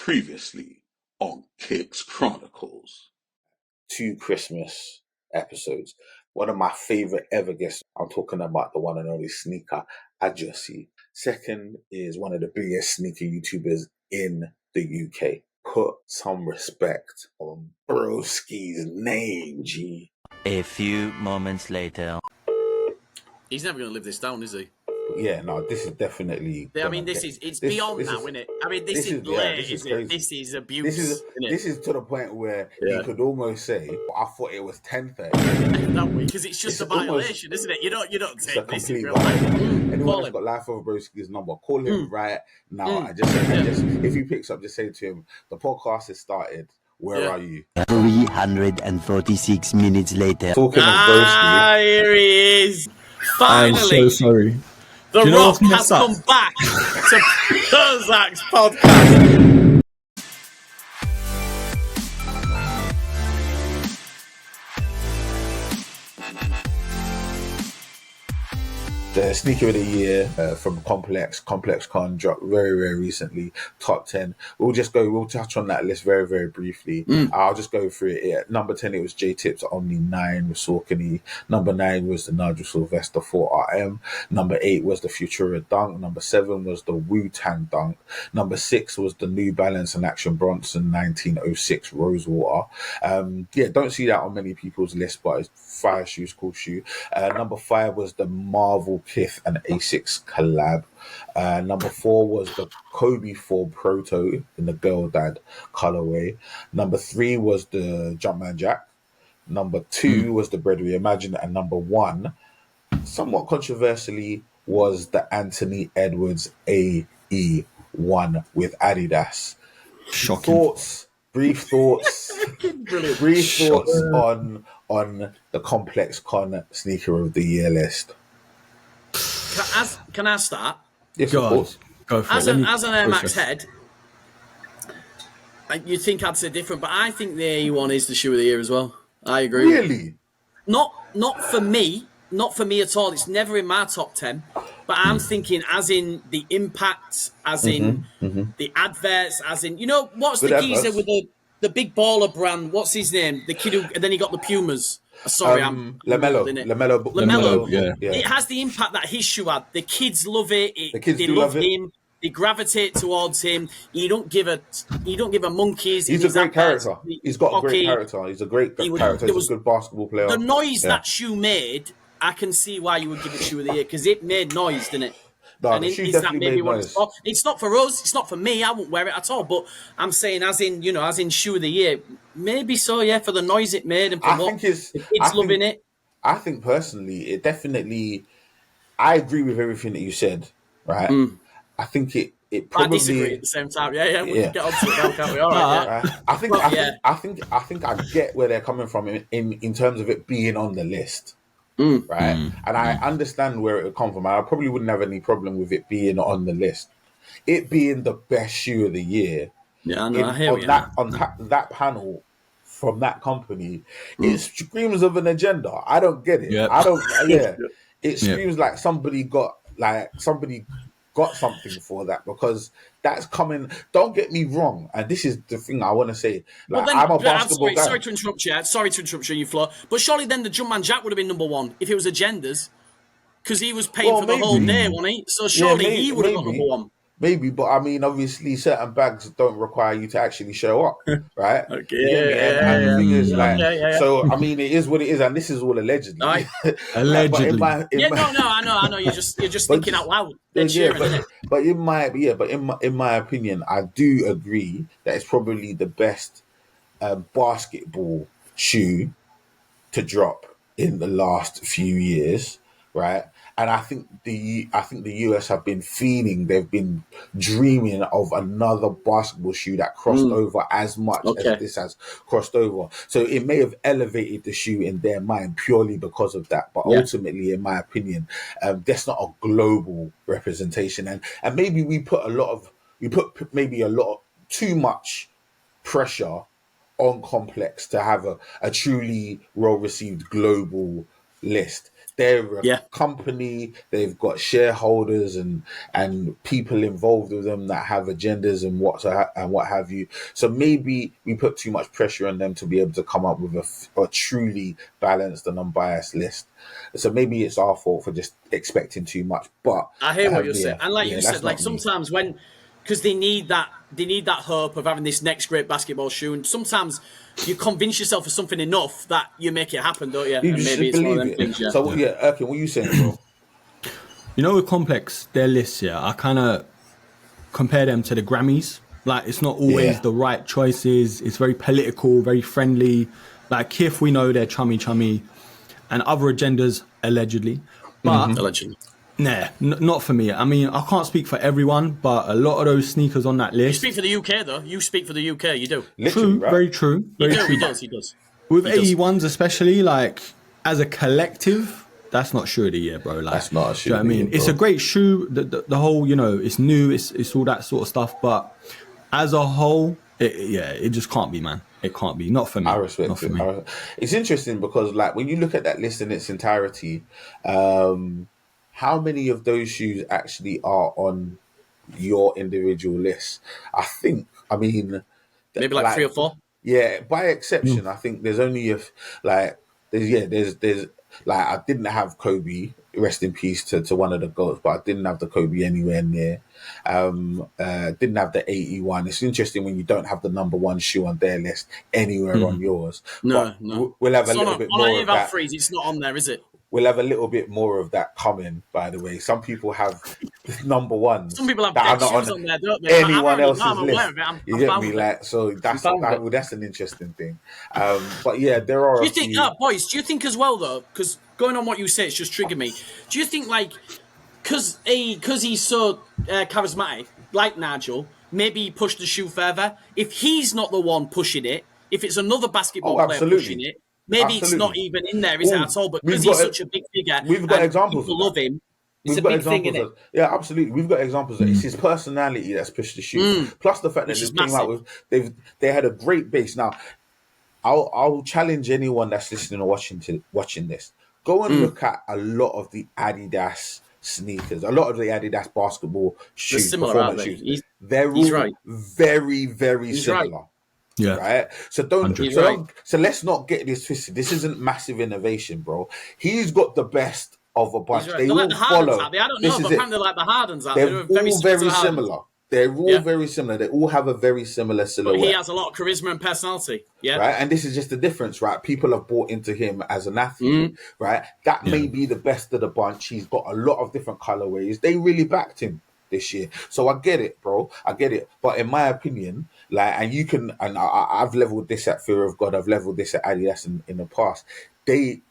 Previously on Kicks Chronicles. 2 Christmas episodes. One of my favorite ever guests. I'm talking about the one and only Sneaker.Ajeossi. Second is one of the biggest sneaker YouTubers in the UK. Put some respect on Broski's name, G. A few moments later. He's never going to live this down, is he? Yeah, no, this is definitely. I mean, it's beyond now, isn't it? I mean, this is crazy. This is abuse. This is to the point where you could almost say, I thought it was 10:30. Because it's just a violation, isn't it? You don't take this in real life. life. Anyone that's got Life Over Broski's number, call him right now. I just if he picks up, just say to him, the podcast has started. Where are you? 346 minutes later. Talking of Broski. Here he is. Finally. I'm so sorry. The Rock has come back to PROZECH's podcast. The sneaker of the year from ComplexCon dropped very, very recently. Top 10. We'll touch on that list very, very briefly. I'll just go through it. Yeah. Number 10, it was J-Tips Omni 9 with Saucony. Number 9 was the Nigel Sylvester 4RM. Number 8 was the Futura Dunk. Number 7 was the Wu-Tang Dunk. Number 6 was the New Balance and Action Bronson 1906 Rosewater. Don't see that on many people's list, but it's fire shoes, cool shoe. Number 5 was the Marvel Kith and Asics collab. Number 4 was the Kobe 4 Proto in the Girl Dad colorway. Number 3 was the Jumpman Jack. Number 2 was the Bread Reimagined, and number 1, somewhat controversially, was the Anthony Edwards AE1 with Adidas. Shocking. Brief thoughts on the ComplexCon sneaker of the year list. Can I start? Yes, of course. Go for as it. As an Air Max head, you'd think I'd say different, but I think the AE1 is the shoe of the year as well. I agree. Really? Not for me. Not for me at all. It's never in my top 10. But I'm thinking as in the impact, as in the adverts, as in, what's the geezer with the big baller brand? What's his name? The kid who, and then he got the Pumas. Sorry, I'm Lamelo. Yeah. It has the impact that his shoe had. The kids love it. They love him. They gravitate towards him. You don't give a monkeys. He's a great character. He's got a great character. He's a great character. He's a good basketball player. The noise that shoe made, I can see why you would give it shoe of the year, because it made noise, didn't it? No, the shoe definitely made noise. It's not for us. It's not for me. I won't wear it at all. But I'm saying, as in shoe of the year, maybe so. Yeah, for the noise it made and for the kids loving it. I think personally, it definitely. I agree with everything that you said. Right. I think it probably. I disagree at the same time. Yeah. We can get on to it now, can't we? All right. I think I get where they're coming from in terms of it being on the list. Right, and I understand where it would come from. I probably wouldn't have any problem with it being on the list. It being the best shoe of the year. Yeah, I know. I hear on that panel from that company, it screams of an agenda. I don't get it. Yep. I don't. Yeah, it screams like somebody got something for that, because that's coming. Don't get me wrong, and this is the thing I want to say. I'm a basketball guy. Sorry to interrupt you, you Flo. But surely then the Jumpman Jack would have been number 1 if it was agendas, because he was paying for the whole day, wasn't he? So surely he would have got number 1. Maybe, but I mean, obviously, certain bags don't require you to actually show up, right? Okay. And the thing is, so I mean, it is what it is, and this is all allegedly. Allegedly. I know. You're just thinking out loud. But in my opinion, I do agree that it's probably the best basketball shoe to drop in the last few years, right? And I think the US have been they've been dreaming of another basketball shoe that crossed over as much as this has crossed over. So it may have elevated the shoe in their mind purely because of that. But ultimately, in my opinion, that's not a global representation. And maybe we put too much pressure on Complex to have a truly well-received global list. They're a Yeah. company. They've got shareholders and people involved with them that have agendas and what have you. So maybe we put too much pressure on them to be able to come up with a truly balanced and unbiased list. So maybe it's our fault for just expecting too much. But I hear what you're saying, and like you that's said, like not me. sometimes because they need that hope of having this next great basketball shoe, and sometimes you convince yourself of something enough that you make it happen, don't you? You And just maybe it's one of believe them it. things. Yeah. So Erkin, what are you saying, bro? You know, with Complex, their lists, I kind of compare them to the Grammys. Like, it's not always the right choices. It's very political, very friendly. Like, Kith, we know they're chummy, and other agendas, allegedly. But, Allegedly. nah, not for me. I mean, I can't speak for everyone, but a lot of those sneakers on that You list... speak for the UK, though. You speak for the UK, you do. Literally, True, right? very true. Very true. He does. With He does. 81s especially, like, as a collective... That's not shoe of the year, bro. Like, That's not a shoe do you know of what the I mean? year, It's bro. a great shoe. The whole, you know, it's new. It's all that sort of stuff. But as a whole, it just can't be, man. It can't be. Not for me. I respect Not for it. me. It's interesting because, like, when you look at that list in its entirety, how many of those shoes actually are on your individual list? I mean, Maybe like 3 or 4. Yeah, by exception, I think there's only there's like I didn't have Kobe, rest in peace to one of the goats, but I didn't have the Kobe anywhere near. Didn't have the 81. It's interesting when you don't have the number one shoe on their list anywhere on yours. No. We'll have a It's little on bit on more any of of our that. threes, it's not on there, is it? We'll have a little bit more of that coming, by the way. Some people have number ones Some people have that dead are not shoes on on there, don't they? anyone else's I'm aware list. of it. I'm You get fine me? with it. Like, so that's fine with it. that's an interesting thing. But yeah, there are Do you a think, few. boys, do you think as well, though, because going on what you say, it's just triggered me. Do you think, like, because he's so charismatic, like Nigel, maybe he pushed the shoe further? If he's not the one pushing it, if it's another basketball player Absolutely. pushing it, maybe it's not Absolutely. even in there, is it Oh, at all? But we've because got he's a- such a big figure we've got and examples people of that. love him, it's We've a got big thing, examples isn't it? of absolutely. We've got examples of it's his personality that's pushed the shoe. Plus the fact that Which they is came out massive. with they had a great base. Now I'll challenge anyone that's listening or watching this. Go and look at a lot of the Adidas sneakers, a lot of the Adidas basketball shoes, similar, performance aren't they? shoes. They're He's all right. very, very He's similar. right. Yeah. Right, so don't, 100%. so don't, so let's not get this twisted. This isn't massive innovation, bro. He's got the best of a bunch. He's right. They They're all like the Hardens follow. out there. I don't This know, is but it. apparently they're like the Hardens out They're there. all very to the Hardens. similar. They're all Yeah. very similar. They all have a very similar But silhouette. he has a lot of charisma and personality. Yeah. Right, and this is just the difference, right? People have bought into him as an athlete, right? That may be the best of the bunch. He's got a lot of different colorways. They really backed him this year, so I get it, bro. I get it. But in my opinion, like, and you can, and I've leveled this at Fear of God. I've leveled this at Adidas in the past. They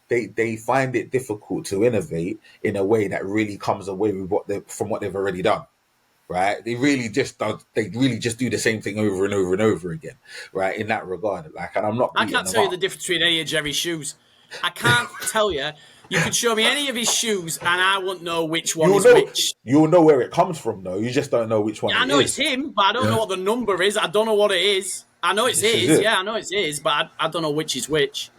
find it difficult to innovate in a way that really comes away with what they've already done. Right, they really just do the same thing over and over and over again, right? In that regard, like, and I'm not. I can't tell you the difference between any of Jerry's shoes. I can't tell you. You could show me any of his shoes, and I wouldn't know which one is which. You'll know where it comes from, though. You just don't know which one. I know it's him, but I don't know what the number is. I don't know what it is. I know it's his. Yeah, I know it's his, but I don't know which is which.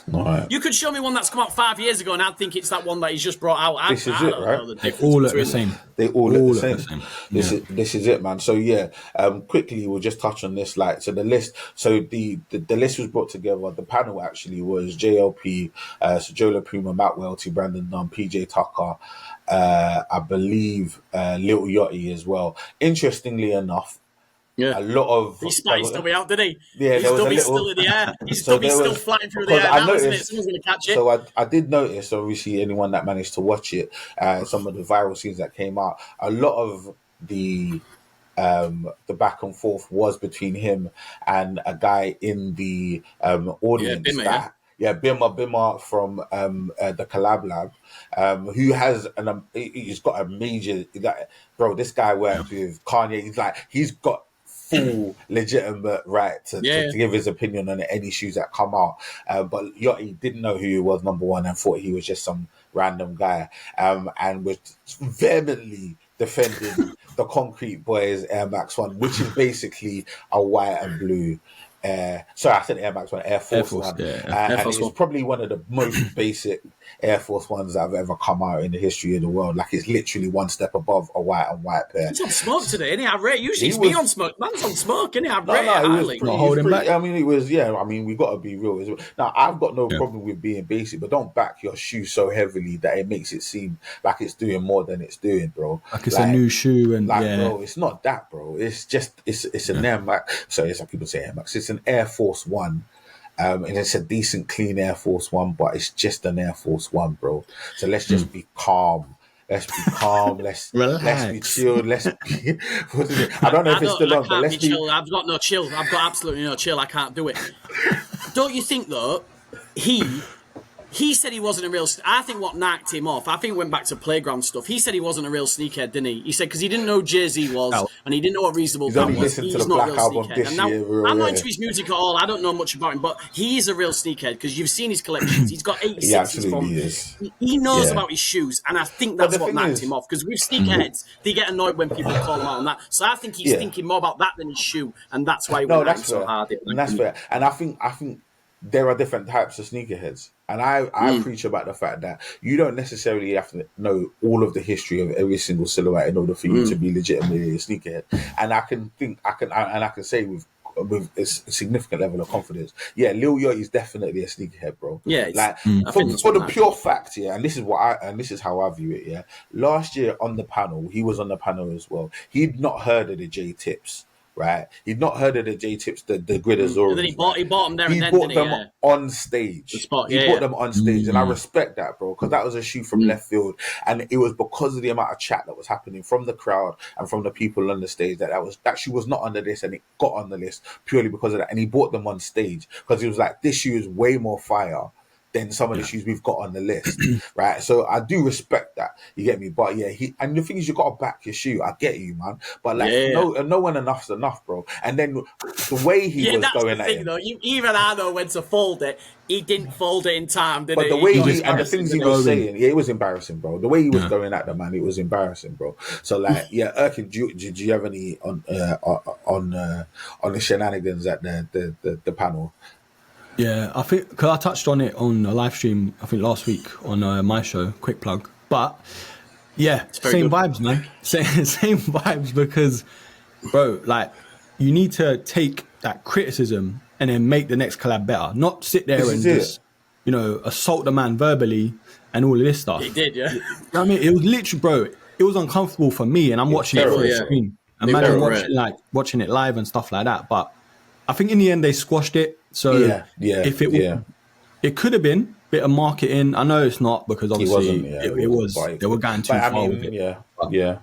Right. You could show me one that's come out 5 years ago, and I'd think it's that one that he's just brought out. This is it, right? They all look the same. They all look the look same. the This is it, man. So yeah, quickly we'll just touch on this. Like, so the list. So the list was brought together. The panel actually was JLP, so Joe LaPuma, Matt Welty, Brandon Dunn, PJ Tucker, I believe Lil Yachty as well. Interestingly enough, Yeah. a lot of He spotted his dummy out, did he? Yeah, his there was a dummy's little- still in the air. His So dummy's there still was- flying through the because air I now, isn't it? noticed- Someone's going to catch it. So I did notice, obviously, anyone that managed to watch it, some of the viral scenes that came out, a lot of the back and forth was between him and a guy in the audience. Bimmer, Bimmer from the Collab Lab, who has he's got a major, bro. This guy worked with Kanye. He's got full legitimate right to give his opinion on any shoes that come out. But Yachty didn't know who he was, number one, and thought he was just some random guy, and was vehemently defending the Concrete Boys Air Max 1, which is basically a white and blue Sorry, I said Air Max 1, Air Force, Force, 1. yeah. And Force it's 1. probably one of the most basic Air Force 1s that have ever come out in the history of the world. Like, it's literally one step above a white and white pair. He's on smoke today, isn't he? I rate. Usually it's was- me on smoke. Man's on smoke, isn't he? I No, rate no, it it was highly. pretty. Not holding back. I mean, it was. Yeah, I mean, we got to be real. Now, I've got no Yeah. problem with being basic, but don't back your shoe so heavily that it makes it seem like it's doing more than it's doing, bro. Like it's a new shoe, and Like, yeah, bro, it's not that, bro. It's just it's an Air Max. Sorry, some people say Air Max. It's an Air Force 1. And it's a decent, clean Air Force 1, but it's just an Air Force 1, bro. So let's just be calm. Let's be calm. Let's be chilled. Let's be. What is it? I don't know if it's still on, but let's be chill. I've got no chill. I've got absolutely no chill. I can't do it. Don't you think though? He said he wasn't a real. I think what knocked him off. I think it went back to playground stuff. He said he wasn't a real sneakerhead, didn't he? He said because he didn't know Jay-Z was, and he didn't know what Reasonable Doubt was. listened to the not Black a real Album sneakerhead. this And now, year. I'm not into his music at all. I don't know much about him, but he is a real sneakerhead because you've seen his collections. He's got 86s He absolutely from. is. He knows Yeah. about his shoes, and I think that's the what thing knocked is- him off. Because with sneakerheads, they get annoyed when people call him out on that. So I think he's thinking more about that than his shoe, and that's why he went that's so fair. hard. And that's fair. And I think there are different types of sneakerheads. And I preach about the fact that you don't necessarily have to know all of the history of every single silhouette in order for you to be legitimately a sneakerhead. And I can say with a significant level of confidence, yeah, Lil Yachty is definitely a sneakerhead, bro. Yeah, like for the pure fact, yeah, and this is how I view it, yeah. Last year on the panel, he was on the panel as well. He'd not heard of the J Tips. Right, he'd not heard of the J Tips, the Gridazora. And then he bought them there, He and then bought didn't them he? Yeah. on stage. The spot, He yeah, bought yeah. them on stage, and I respect that, bro, because that was a shoe from left field, and it was because of the amount of chat that was happening from the crowd and from the people on the stage that shoe was not on the list, and it got on the list purely because of that. And he bought them on stage because he was like, "This shoe is way more fire than some of the shoes we've got on the list," right? So I do respect that. You get me? But yeah, and the thing is, you got to back your shoe. I get you, man. But like, no one enough's enough, bro. And then the way he was going at him, though. Even I know when to fold it. He didn't fold it in time, did but he? the way He and the things he was saying, yeah, it was embarrassing, bro. The way he was going at the man, it was embarrassing, bro. So like, yeah, Erkin, do you have any on the shenanigans at the panel? Yeah, I think because I touched on it on a live stream, I think last week on my show, quick plug. But yeah, same vibes, man. Same vibes because, bro, like you need to take that criticism and then make the next collab better. Not sit there and just, assault the man verbally and all of this stuff. He did, yeah. You know what I mean, it was literally, bro, it was uncomfortable for me, and I'm watching it from the screen. And man, watching it live and stuff like that. But I think in the end they squashed it. So if it could have been a bit of marketing. I know it's not because obviously it was they were going too far with it. Yeah.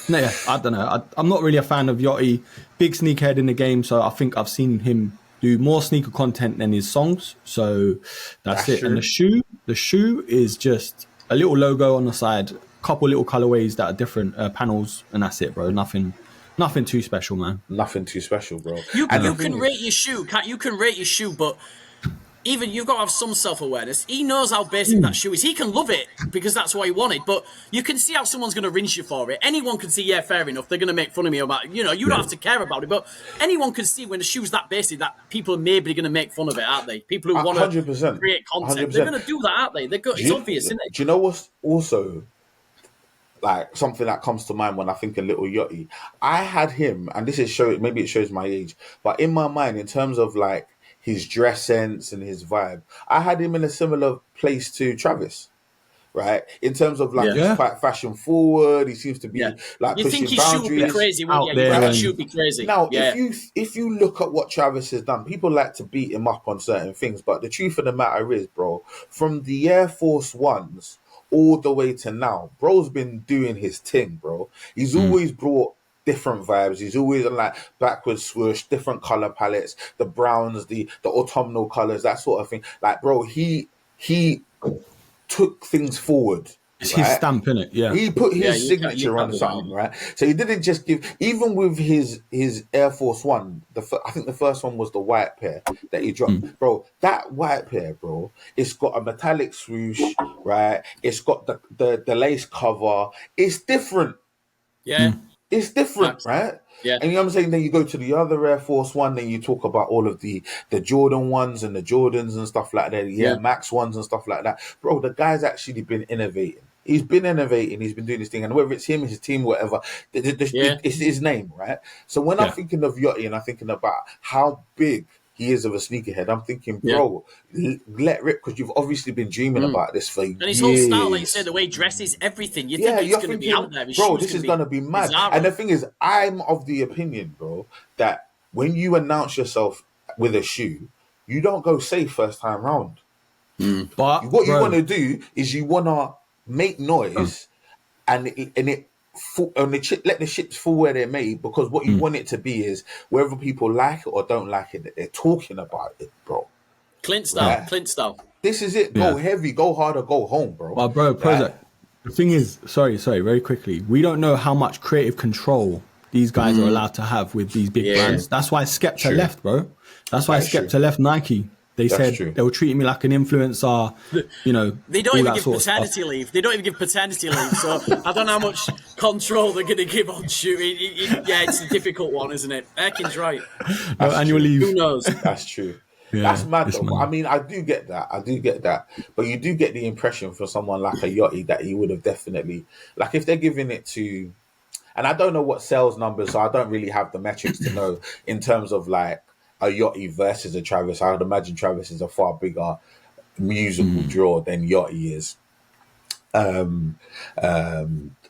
No, yeah, I don't know. I'm not really a fan of Yachty. Big sneakerhead in the game, so I think I've seen him do more sneaker content than his songs. So that's it. True. And the shoe is just a little logo on the side, couple little colorways that are different panels, and that's it, bro. Nothing too special, man. Nothing too special, bro. You can rate your shoe. You can rate your shoe, but even you've got to have some self-awareness. He knows how basic that shoe is. He can love it because that's what he wanted, but you can see how someone's going to rinse you for it. Anyone can see, yeah, fair enough, they're going to make fun of me about it. You don't have to care about it, but anyone can see when the shoe's that basic that people are maybe going to make fun of it, aren't they? People who want to create content, 100%. They're going to do that, aren't they? It's obvious, isn't it? Do you know what's also like something that comes to mind when I think of Little Yachty? I had him, and this is maybe it shows my age, but in my mind, in terms of like his dress sense and his vibe, I had him in a similar place to Travis, right? In terms of like he's quite fashion forward. He seems to be like you pushing think boundaries. Should be crazy, out there. You think he should be crazy. Now, if you look at what Travis has done, people like to beat him up on certain things, but the truth of the matter is, bro, from the Air Force Ones all the way to now, bro's been doing his thing, bro. He's always brought different vibes. He's always like backwards swoosh, different color palettes, the browns, the autumnal colors, that sort of thing. Like, bro, he took things forward. It's his stamp, innit? Yeah. He put his signature on something, right? So he didn't just even with his Air Force One, I think the first one was the white pair that he dropped. Bro, that white pair, bro, it's got a metallic swoosh, right? It's got the lace cover. It's different. Yeah. It's different, Facts. right? Yeah. And you know what I'm saying? Then you go to the other Air Force One, then you talk about all of the Jordan ones and the Jordans and stuff like that. Yeah, Max ones and stuff like that. Bro, the guy's actually been innovating. He's been innovating. He's been doing this thing. And whether it's him, his team, whatever, it's his name, right? So when I'm thinking of Yachty and I'm thinking about how big he is of a sneakerhead, I'm thinking, bro, let rip, because you've obviously been dreaming about this for years. And his whole style, like you said, the way he dresses, everything. You think he's going to be out there. Bro, this is going to be mad. Bizarre. And the thing is, I'm of the opinion, bro, that when you announce yourself with a shoe, you don't go safe first time round. But what you want to do is you want to make noise and let the chips fall where they're made, because what you want it to be is whether people like it or don't like it, that they're talking about it, bro. Clint style. This is it. Go heavy, go hard, or go home, bro. Well, bro, PROZECH, the thing is, sorry, very quickly, we don't know how much creative control these guys are allowed to have with these big brands. That's why Skepta left, bro. That's why Skepta left Nike. They said they were treating me like an influencer, you know. They don't even give paternity leave. They don't even give paternity leave. So I don't know how much control they're going to give on shooting. Yeah, it's a difficult one, isn't it? Erkin's right. No annual leave. Who knows? That's true. That's mad though. I mean, I do get that. But you do get the impression from someone like a Yachty that he would have definitely, like, if they're giving it to, and I don't know what sales numbers, so I don't really have the metrics to know in terms of like a Yachty versus a Travis. I would imagine Travis is a far bigger musical draw than Yachty is.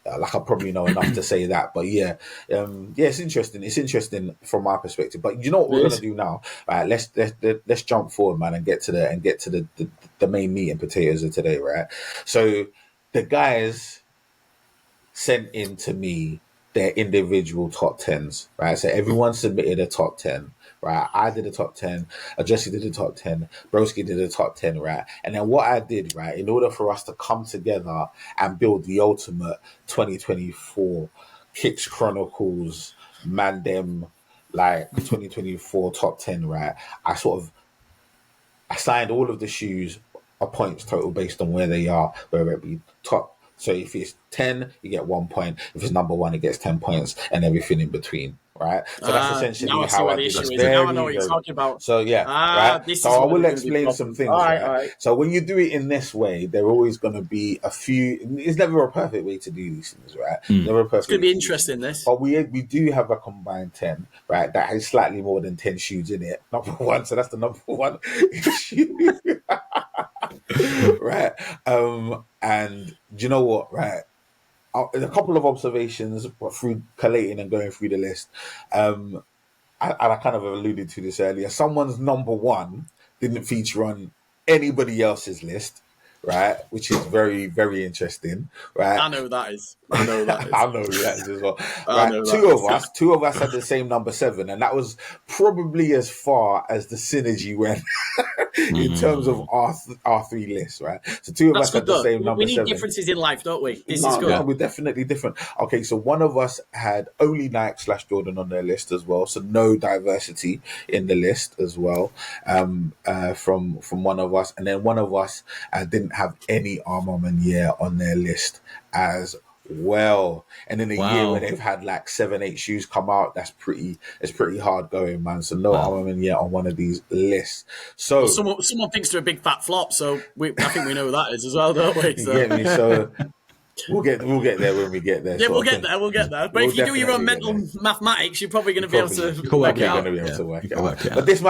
Like I probably know enough to say that, but it's interesting. It's interesting from my perspective. But you know what we're gonna do now? Right, let's jump forward, man, and get to the main meat and potatoes of today, right? So the guys sent in to me their individual top 10s, right? So everyone submitted a top 10. Right, I did a top 10, Ajeossi did a top 10, Broski did a top 10, right? And then what I did, right, in order for us to come together and build the ultimate 2024 Kicks Chronicles, Mandem, like 2024 top 10, right? I assigned all of the shoes a points total based on where they are, whether it be top. So if it's 10, you get 1 point. If it's number 1, it gets 10 points, and everything in between. Right, so that's essentially how I did it. Now I know what you're talking about. So right. So I will explain some things. All right. So when you do it in this way, there are always going to be a few. It's never a perfect way to do these things, right? Never a perfect. It's going to be interesting. This, but we do have a combined 10, right? That has slightly more than 10 shoes in it. Number 1, so that's the number 1 shoe, right? And do you know what, right? A couple of observations through collating and going through the list. I kind of alluded to this earlier. Someone's number 1 didn't feature on anybody else's list, right? Which is very, very interesting, right? I know who that is. I know who that is. I know who that is as well. Right? Two of us had the same number 7, and that was probably as far as the synergy went in terms of our 3 lists, right? So two of us had the same number 7. We need differences in life, don't we? This is good. No, we're definitely different. Okay, so one of us had only Nike/Jordan on their list as well, so no diversity in the list as well. From one of us, and then one of us didn't have any Armand Manier on their list as well. And in a year where they've had like 7-8 shoes come out, it's pretty hard going, man. So no Armand Manier on one of these lists. So someone thinks they're a big fat flop, so I think we know who that is as well, don't we? So. You get me? So we'll get there when we get there. Yeah, we'll get there. But if you do your own mental mathematics, you're probably going to be able to work it out. But this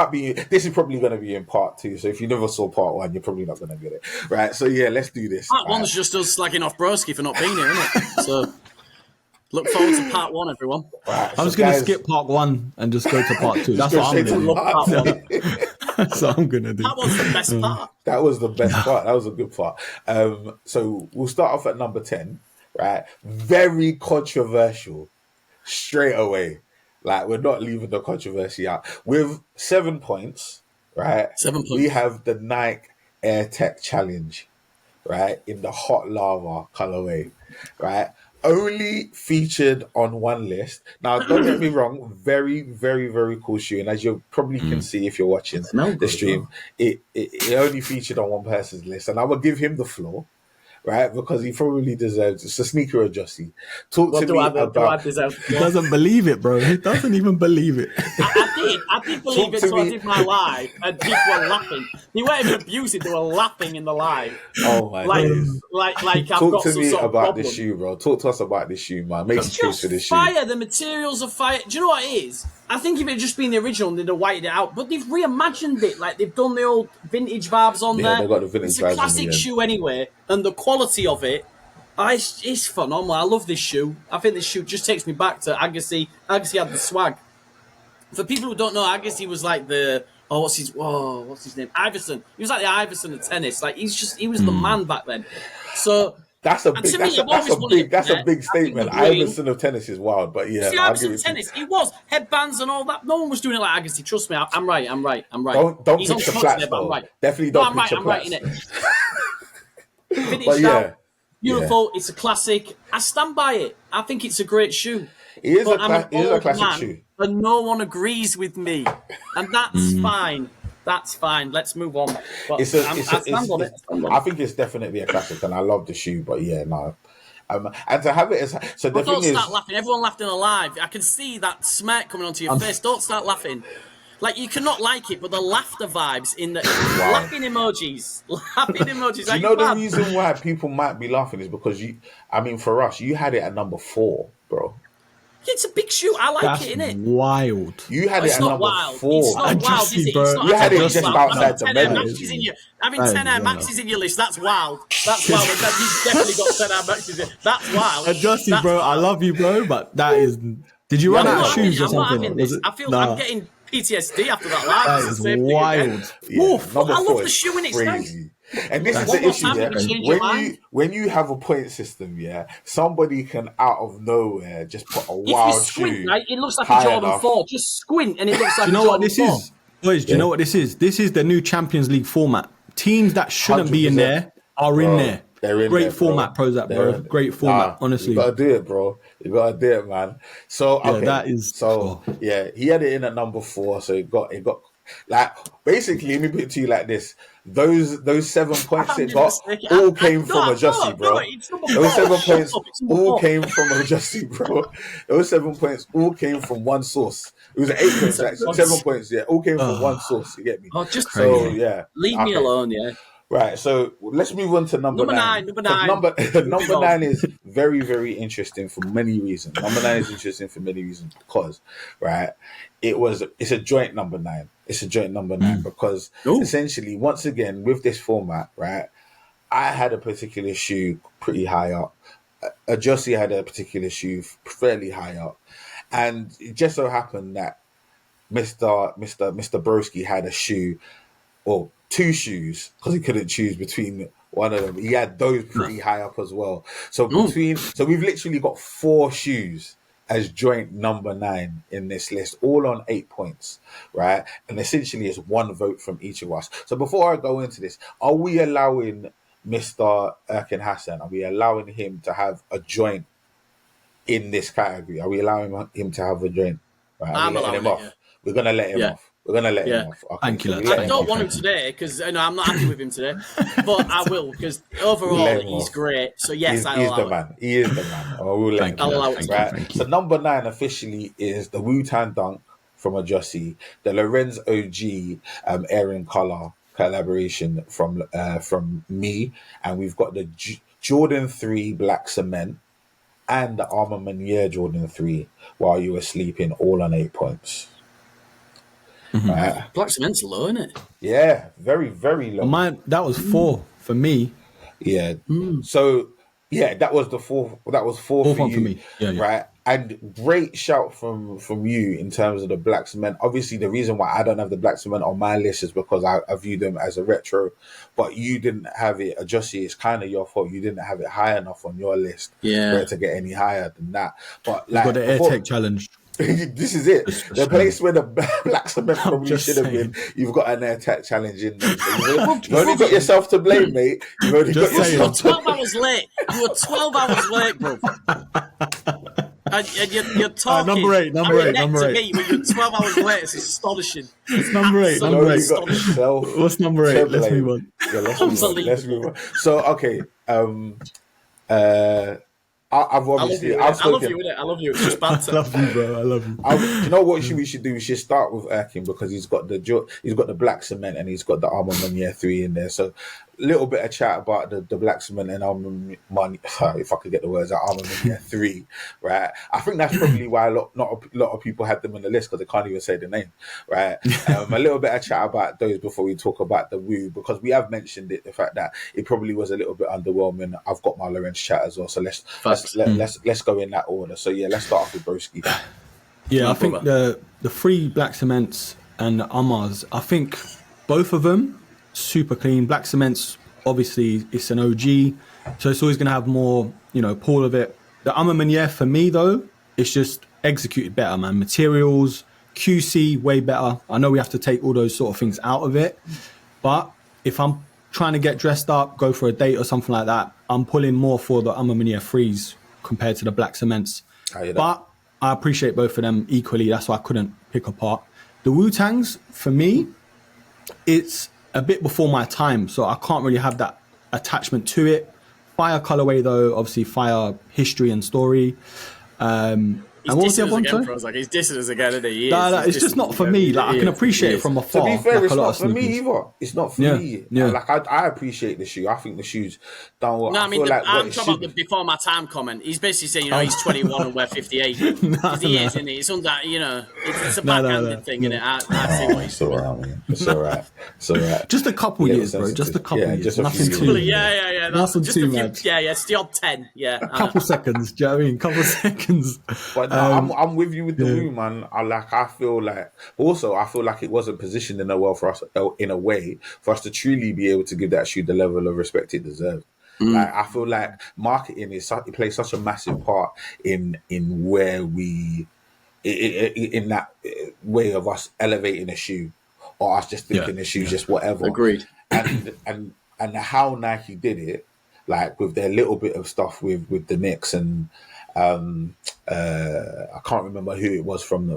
is probably going to be in part 2. So if you never saw part 1, you're probably not going to get it. Right. So yeah, let's do this. Part 1's just us slagging off Broski for not being here, isn't it? So look forward to part 1, everyone. Right, I'm just going to skip part 1 and just go to part 2. That's what I'm going to do. That's what I'm going to do. That was the best part. That was the best part. That was a good part. So we'll start off at number 10, right? Very controversial straight away. Like, we're not leaving the controversy out. With 7 points, right? 7 points. We have the Nike Air Tech Challenge, right? In the hot lava colorway, right? Only featured on one list. Now, don't get me wrong, very, very, very cool shoe. And as you probably can see if you're watching the stream, it only featured on one person's list. And I will give him the floor, right? Because he probably deserves it. So Sneaker.Ajeossi, talk What to do me I about. deserve? He doesn't believe it, bro. He doesn't even believe it. I did believe Talk it to until I me. did my live, and people were laughing. They weren't even abusive; they were laughing in the live. Oh my days. Like I've Talk got to some me sort of about problem. this shoe, bro. Talk to us about this shoe, man. Make a It's case for this just shoe. fire. The materials are fire. Do you know what it is? I think if it had just been the original, they'd have whited it out. But they've reimagined it. Like, they've done the old vintage vibes on Yeah, there. they got the vintage It's vibes a on classic the end. shoe anyway, and the quality of it, it's phenomenal. I love this shoe. I think this shoe just takes me back to Agassi. Agassi had the swag. For people who don't know, Agassi was like what's his name? Iverson. He was like the Iverson of tennis. Like, he was the man back then. So That's a big statement. Iverson of tennis is wild, but yeah, See, Iverson of tennis. He was headbands and all that. No one was doing it like Agassi. Trust me, I'm right. Don't He's on picture the flats there, but I'm though. right. Definitely No, don't I'm right. picture I'm right flats. in it. Vintage But yeah, style, beautiful. It's a classic. I stand by it. I think it's a great shoe. it is But a classic man, shoe. and no one agrees with me, and that's fine. That's fine. Let's move on. But I stand on it. I think it's definitely a classic, and I love the shoe. But yeah, no. And to have it as so, the thing Don't is, start laughing. Everyone laughed in a live. I can see that smirk coming onto your face. Don't start laughing. Like, you cannot like it, but the laughter vibes in the laughing emojis. Laughing emojis. do you know the reason why people might be laughing is because for us, you had it at number 4, bro. It's a big shoe. I like That's it, innit? wild. You had it at number 4. It's not wild, is it? Bro. It's not You had it wild. just outside the Having 10 Air medal. Maxes in your, having 10 Air Maxes in your list, that's wild. That's wild. You've definitely got 10 Air Maxes in. That's wild. Ajeossi, bro, I love you, bro, but that is... Did you run out of shoes or I'm not something? having this. I feel I'm getting PTSD after that live. That is wild. Yeah, number I 4 love the is shoe in its crazy. And this is One the more issue, time, yeah. can you change your mind? When you have a point system, yeah, somebody can out of nowhere just put a If you wild squint, shoe. right, it looks like high a Jordan enough. 4. Just squint and it looks like Do you know a what Jordan this 4. is? Boys, do you know what this is? This is the new Champions League format. Teams that shouldn't be in 100%. there are in there. They're in Great there, bro. format, PROZECH, They're bro. in- Great format, honestly. You gotta do it, bro. You gotta do it, man. So Yeah, okay, that is- yeah, he had it in at number 4, so it got like, basically, let me put it to you like this: those 7 points it got all came from Ajeossi, bro. Those 7 points all came from Ajeossi, bro. Those 7 points all came from one source. It was 8 points, actually. 7 points, yeah, all came from one source. You get me? Oh, just So crazy. yeah, leave me alone, yeah. Right, so let's move on to number 9. Number 9. Number 9 is very, very interesting for many reasons. Number 9 is interesting for many reasons because, right, it's a joint number 9. It's a joint number 9 because essentially, once again, with this format, right, I had a particular shoe pretty high up. Ajeossi had a particular shoe fairly high up. And it just so happened that Mr. Broski had a shoe, or 2 shoes, because he couldn't choose between one of them. He had those pretty high up as well. So we've literally got 4 shoes as joint number 9 in this list, all on 8 points, right? And essentially it's 1 vote from each of us. So before I go into this, are we allowing Mr. Erkin Hassan, are we allowing him to have a joint in this category? Are we allowing him to have a joint? Right? I'm allowing him off. Yeah. We're going to let him off. We're going to let him off. Okay, Thank you, so lads. let I him don't off. want him today because I'm not happy with him today, but I will because overall Let him he's off. great. So yes, He's I'll the allow it. man. He is the man. Oh, we'll let him I'll allow off, it. right? Thank you. So number 9 officially is the Wu-Tang Dunk from Ajeossi, the Lorenz.OG Aaron Color collaboration from me, and we've got the Jordan 3 Black Cement and the Armor Manier Jordan 3 While You Were Sleeping, all on 8 points. Right? Black cement's low, isn't it? Yeah, very, very low. Mine, that was 4 for me. Yeah. So yeah, that was the 4. That was 4 Fourth for one you, for me. Yeah. right? And great shout from you in terms of the Black Cement. Obviously, the reason why I don't have the Black Cement on my list is because I view them as a retro, but you didn't have it. Ajeossi, it's kind of your fault. You didn't have it high enough on your list for it to get any higher than that. But like, Got the AirTech challenge. this is it. The place where the Black Cement probably just should have saying. been. You've got an attack challenge in there. So you've only got yourself to blame, mate. You've only Just got saying. You were yourself to 12 hours late. You were 12 hours late, bro. And you're talking. number eight, number eight. Me, when you're 12 hours later, it's astonishing. It's number eight. So Number eight. you got yourself. What's number eight? Let's move on. Yeah, let's move on. So okay, I've obviously I love you, innit? I love you. It's just banter. I love you, bro. I love you. You know what we should do? We should start with Erkin because he's got the black cement and he's got the Armor Money 3 in there. So a little bit of chat about the black cement and Armor Money. If I could get the words out, Armor Money 3, right? I think that's probably why not a lot of people had them on the list because they can't even say the name, right? A little bit of chat about those before we talk about the Woo because we have mentioned the fact that it probably was a little bit underwhelming. I've got my Lorenz chat as well, so let's go in that order. So yeah, let's start off with Broski. Yeah, I think the three black cements and the Amars, I think both of them super clean. Black cements, obviously, it's an OG, so it's always going to have more, pull of it. The Armor Money for me though, it's just executed better, man. Materials, QC, way better. I know we have to take all those sort of things out of it, but if I'm trying to get dressed up, go for a date or something like that, I'm pulling more for the Armor Money 3s compared to the black cements. But I appreciate both of them equally. That's why I couldn't pick apart. The Wu-Tangs, for me, it's a bit before my time, so I can't really have that attachment to it. Fire colorway, though, obviously fire history and story. He's dissing us again, PROZECH. He's dissing us again, isn't he? It's just not for me. Like I can appreciate it from afar. To be fair, like it's not for me either. It's not for me. Yeah. Like I appreciate the shoe. I think the shoe's done well. No, I'm talking about the before my time comment. He's basically saying, he's 21 and we're 58. Because he is, isn't he? It's under, it's a backhanded thing, innit? I see what he's saying. It's all right. It's all right. Just a couple years, bro. Just a couple years. Nothing too. Yeah. Nothing too mad. Yeah, it's the odd 10. Yeah. A couple seconds. Do you know what I mean? Couple seconds. But I'm with you with the Woo, man. I feel like it wasn't positioned in a way for us to truly be able to give that shoe the level of respect it deserves. Like I feel like marketing plays such a massive part in where we in that way of us elevating a shoe or us just thinking the shoe's just whatever. Agreed. And how Nike did it, like with their little bit of stuff with the Knicks and I can't remember who it was from the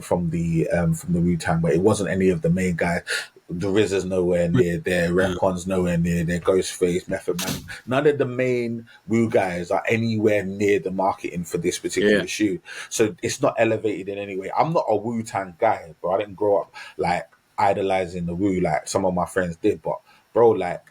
Wu-Tang, but it wasn't any of the main guys. The RZA's nowhere near there, Raekwon's nowhere near there, Ghostface, Method Man. None of the main Wu guys are anywhere near the marketing for this particular shoe. So it's not elevated in any way. I'm not a Wu-Tang guy, but I didn't grow up like idolizing the Wu like some of my friends did. But bro, like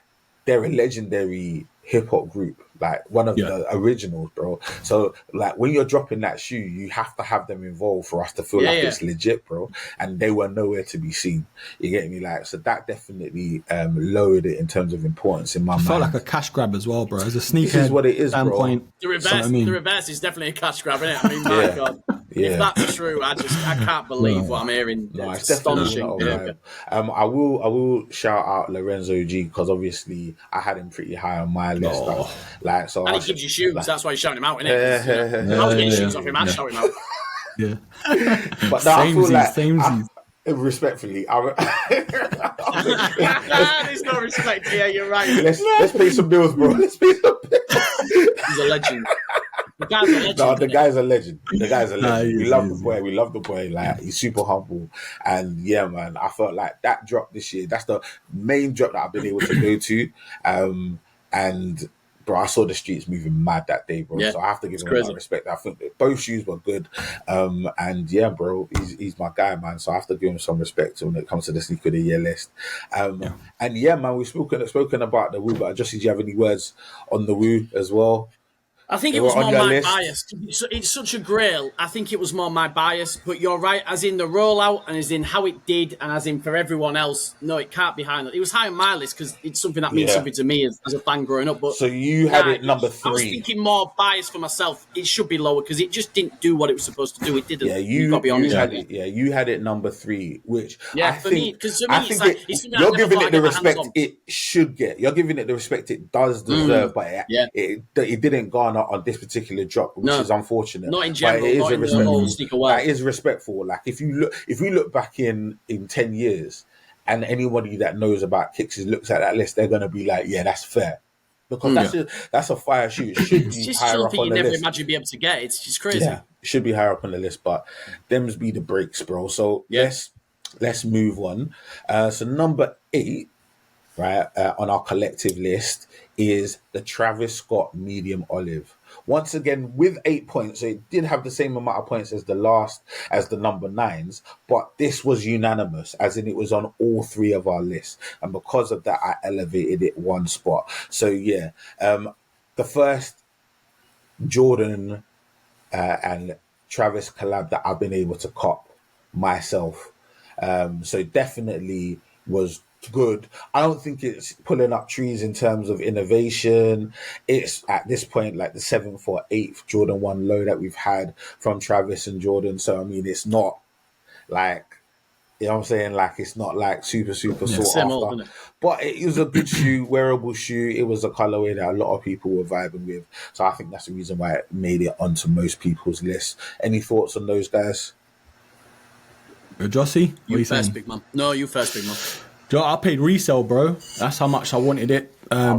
they're a legendary hip hop group, like one of the originals, bro. So like when you're dropping that shoe, you have to have them involved for us to feel like it's legit, bro. And they were nowhere to be seen. You get me? Like, so that definitely lowered it in terms of importance in my mind. Felt like a cash grab as well, bro. As a sneaker, this is what it is, standpoint. bro. The reverse is definitely a cash grab, isn't it? I mean, my God. If that's true, I can't believe what I'm hearing. No, it's astonishing. I will shout out Lorenz.OG because obviously I had him pretty high on my list. Like, so and he gives you shoes. That's why you're shouting him out, innit? I was getting shoes off him. I'd shout him out. Yeah. But no, I feel like respectfully, there's no respect here. You're right. Let's pay some bills, bro. Let's pay some bills. He's a legend. The guy's a legend. No, the guy's a legend. We love the boy. We love the boy. Like, he's super humble. And yeah, man, I felt like that drop this year, that's the main drop that I've been able to go to. And bro, I saw the streets moving mad that day, bro. So I have to give him that respect. I think that both shoes were good. And yeah, bro, he's my guy, man. So I have to give him some respect when it comes to the Sneaker of the Year list. And yeah, man, we've spoken about the Woo, but Just, did you have any words on the Woo as well? I think it was more my bias. It's such a grail. I think it was more my bias. But you're right, as in the rollout and as in how it did and as in for everyone else, no, it can't be high enough. It was high on my list because it's something that means something to me as a fan growing up. But so you had it number 3. I was thinking more bias for myself. It should be lower because it just didn't do what it was supposed to do. It didn't. Yeah, you got to be honest. You had it number 3, which for me, because to me, you're giving it the respect it should get. You're giving it the respect it does deserve, but it didn't garner on this particular drop, which is unfortunate. Not in general, not in the whole sneaker world. That is respectful. Like if we look back in 10 years and anybody that knows about Kicks looks at that list, they're gonna be like, yeah, that's fair. because that's a fire shoe. It should It's be just higher up something on you the never list. imagine you'd be able to get. It's just crazy. Yeah, it should be higher up on the list, but them's be the breaks, bro. So let's move on. So number 8, right, on our collective list is the Travis Scott medium olive. Once again, with 8 points, so it did have the same amount of points as the number 9s, but this was unanimous, as in it was on all 3 of our lists, and because of that, I elevated it 1 spot. So yeah, the first Jordan and Travis collab that I've been able to cop myself. So definitely was good. I don't think it's pulling up trees in terms of innovation. It's at this point like the 7th or 8th Jordan 1 low that we've had from Travis and Jordan. So I mean, it's not like, you know what I'm saying? Like, it's not like super sought after. But it was a good shoe, wearable shoe. It was a colorway that a lot of people were vibing with. So I think that's the reason why it made it onto most people's lists. Any thoughts on those guys? Jossie, you first, big man. No, you first, big man. Joe, I paid resale, bro. That's how much I wanted it. I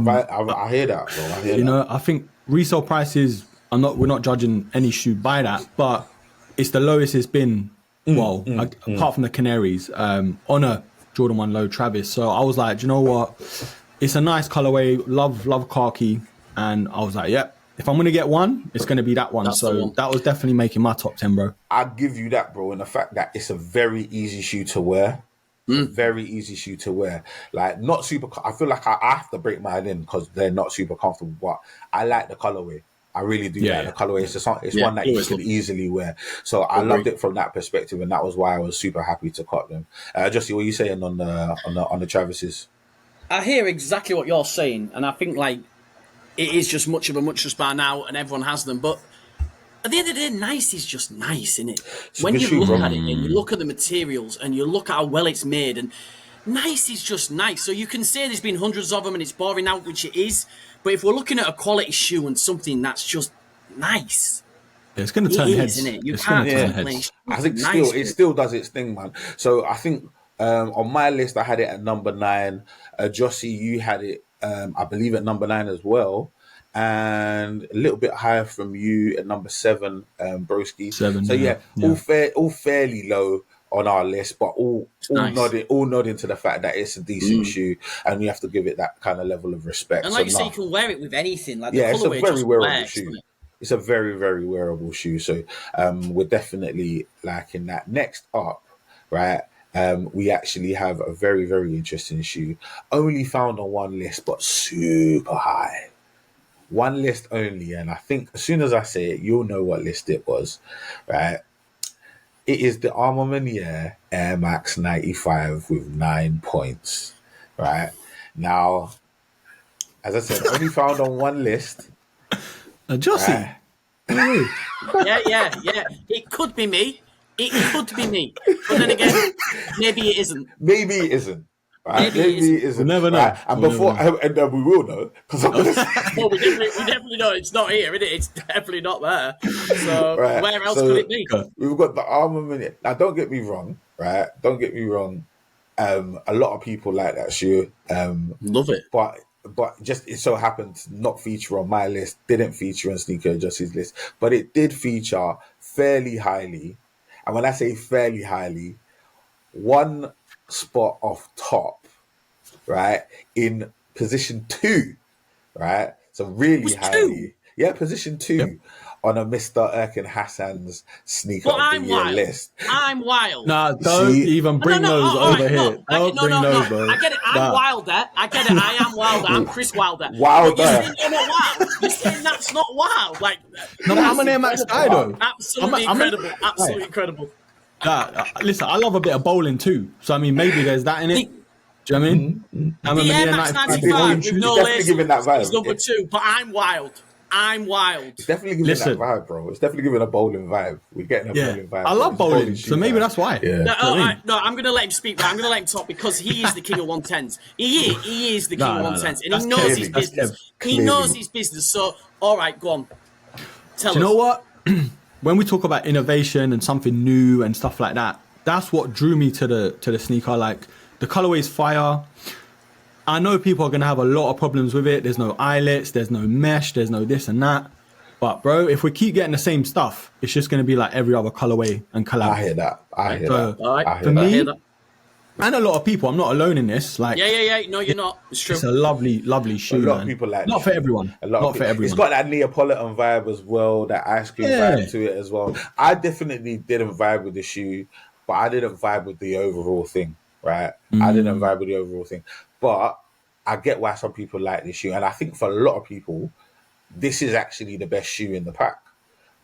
hear that, bro. I hear that. know, I think resale prices, we're not judging any shoe by that, but it's the lowest it's been. Apart from the Canaries, on a Jordan 1 low Travis. So I was like, do you know what? It's a nice colorway. Love khaki. And I was like, yep. If I'm going to get one, it's going to be that one. That's so that was definitely making my top 10, bro. I'll give you that, bro. And the fact that it's a very easy shoe to wear. Very easy shoe to wear. Like, not super. I feel like I have to break mine in because they're not super comfortable. But I like the colorway. I really do like the colorway. It's one that you could easily wear. So I loved it from that perspective, and that was why I was super happy to cop them. Jossie, what are you saying on the Travises? I hear exactly what you're saying, and I think like it is just much of a muchness by now, and everyone has them. But at the end of the day, nice is just nice, isn't it? When you look at it and you look at the materials and you look at how well it's made, and nice is just nice. So you can say there's been hundreds of them and it's boring out, which it is. But if we're looking at a quality shoe and something that's just nice, it's going to turn heads, isn't it? You it's can't turn complain. heads. I think it still does its thing, man. So I think on my list, I had it at number 9. Jossie, you had it, I believe, at number 9 as well. And a little bit higher from you at number 7, Broski. 7. So all fairly low on our list, but all nice. nodding to the fact that it's a decent shoe, and you have to give it that kind of level of respect. And like you say, you can wear it with anything. Like it's a very wearable works, shoe. It's a very, very wearable shoe. So we're definitely liking that. Next up, right, we actually have a very, very interesting shoe. Only found on one list, but super high. One list only, and I think as soon as I say it, you'll know what list it was, right? It is the Armor Manier Air Max 95 with 9 points, right? Now, as I said, only found on one list. Jossie. Yeah. It could be me. But then again, maybe it isn't. Maybe it isn't. Right? Maybe it isn't. We'll never know. Right? And we will know. Well, we definitely know it's not here, is it? It's definitely not there. So where else could it be? We've got the Armor Manier. Now, don't get me wrong, right? Don't get me wrong. A lot of people like that shoe. Love it. But just it so happened to not feature on my list, didn't feature on Sneaker.Ajeossi's list, but it did feature fairly highly. And when I say fairly highly, one spot off top, right, in position 2, right? So really highly. Yeah, position 2 on a Mr. Erkin Hassan's Sneaker of the Year list. I'm wild. Nah, don't even bring those over here. Don't bring those, bro. I get it. I'm Wilder. I get it. I am Wilder. I'm Chris Wilder. Wilder. You're saying you're not wild. You're saying that's not wild. Like, no, I'm an Air Max guy, though. Absolutely incredible. Absolutely incredible. Listen, I love a bit of bowling too. So, I mean, maybe there's that in it. Do you know what I mean? The Air Max 95 with no laces is number 2, but I'm wild. It's definitely giving that vibe, bro. It's definitely giving a bowling vibe. We're getting a bowling vibe. I love bowling, so maybe that's why. Yeah. No, I'm going to let him speak. I'm going to let him talk because he is the king of 110s. He is the king of 110s, and he knows his business. He knows his business. So, all right, go on. Tell us. You know what? When we talk about innovation and something new and stuff like that, that's what drew me to the sneaker. Like, the colorway is fire. I know people are going to have a lot of problems with it. There's no eyelets, there's no mesh, there's no this and that. But bro, if we keep getting the same stuff, it's just going to be like every other colorway and collab. I hear that. I hear All right. that. For me, and a lot of people, I'm not alone in this. Like, Yeah. No, you're not. It's true. it's a lovely, lovely shoe. A lot man. of people like not for everyone. Not for everyone. It's got that Neapolitan vibe as well, that ice cream vibe to it as well. I definitely didn't vibe with the shoe, but I didn't vibe with the overall thing, right? I didn't vibe with the overall thing. But I get why some people like this shoe. And I think for a lot of people, this is actually the best shoe in the pack.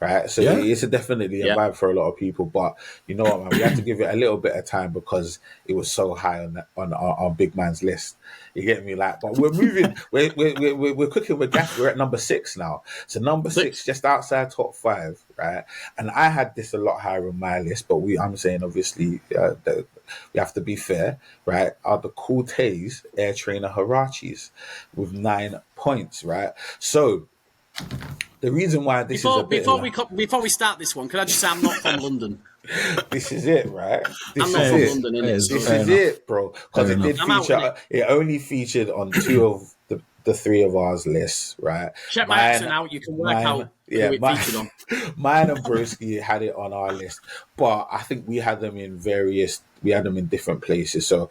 Right, so it's definitely a vibe for a lot of people, but you know what, man, we have to give it a little bit of time because it was so high on big man's list. You get me, like, but we're moving, we're cooking with gas. We're at number 6 now, so number 6, just outside top 5, right? And I had this a lot higher on my list, but I'm saying obviously that we have to be fair, right? Are the Cortez Air Trainer Huaraches with 9 points, right? So. The reason why before we start this one, can I just say I'm not from London? This is it, right? I'm not from London, innit? This is it, bro. Because it did feature. It only featured on 2 of the 3 of ours lists, right? Check my accent out. You can work out who it featured on. Mine and Broski had it on our list, but I think we had them in different places. So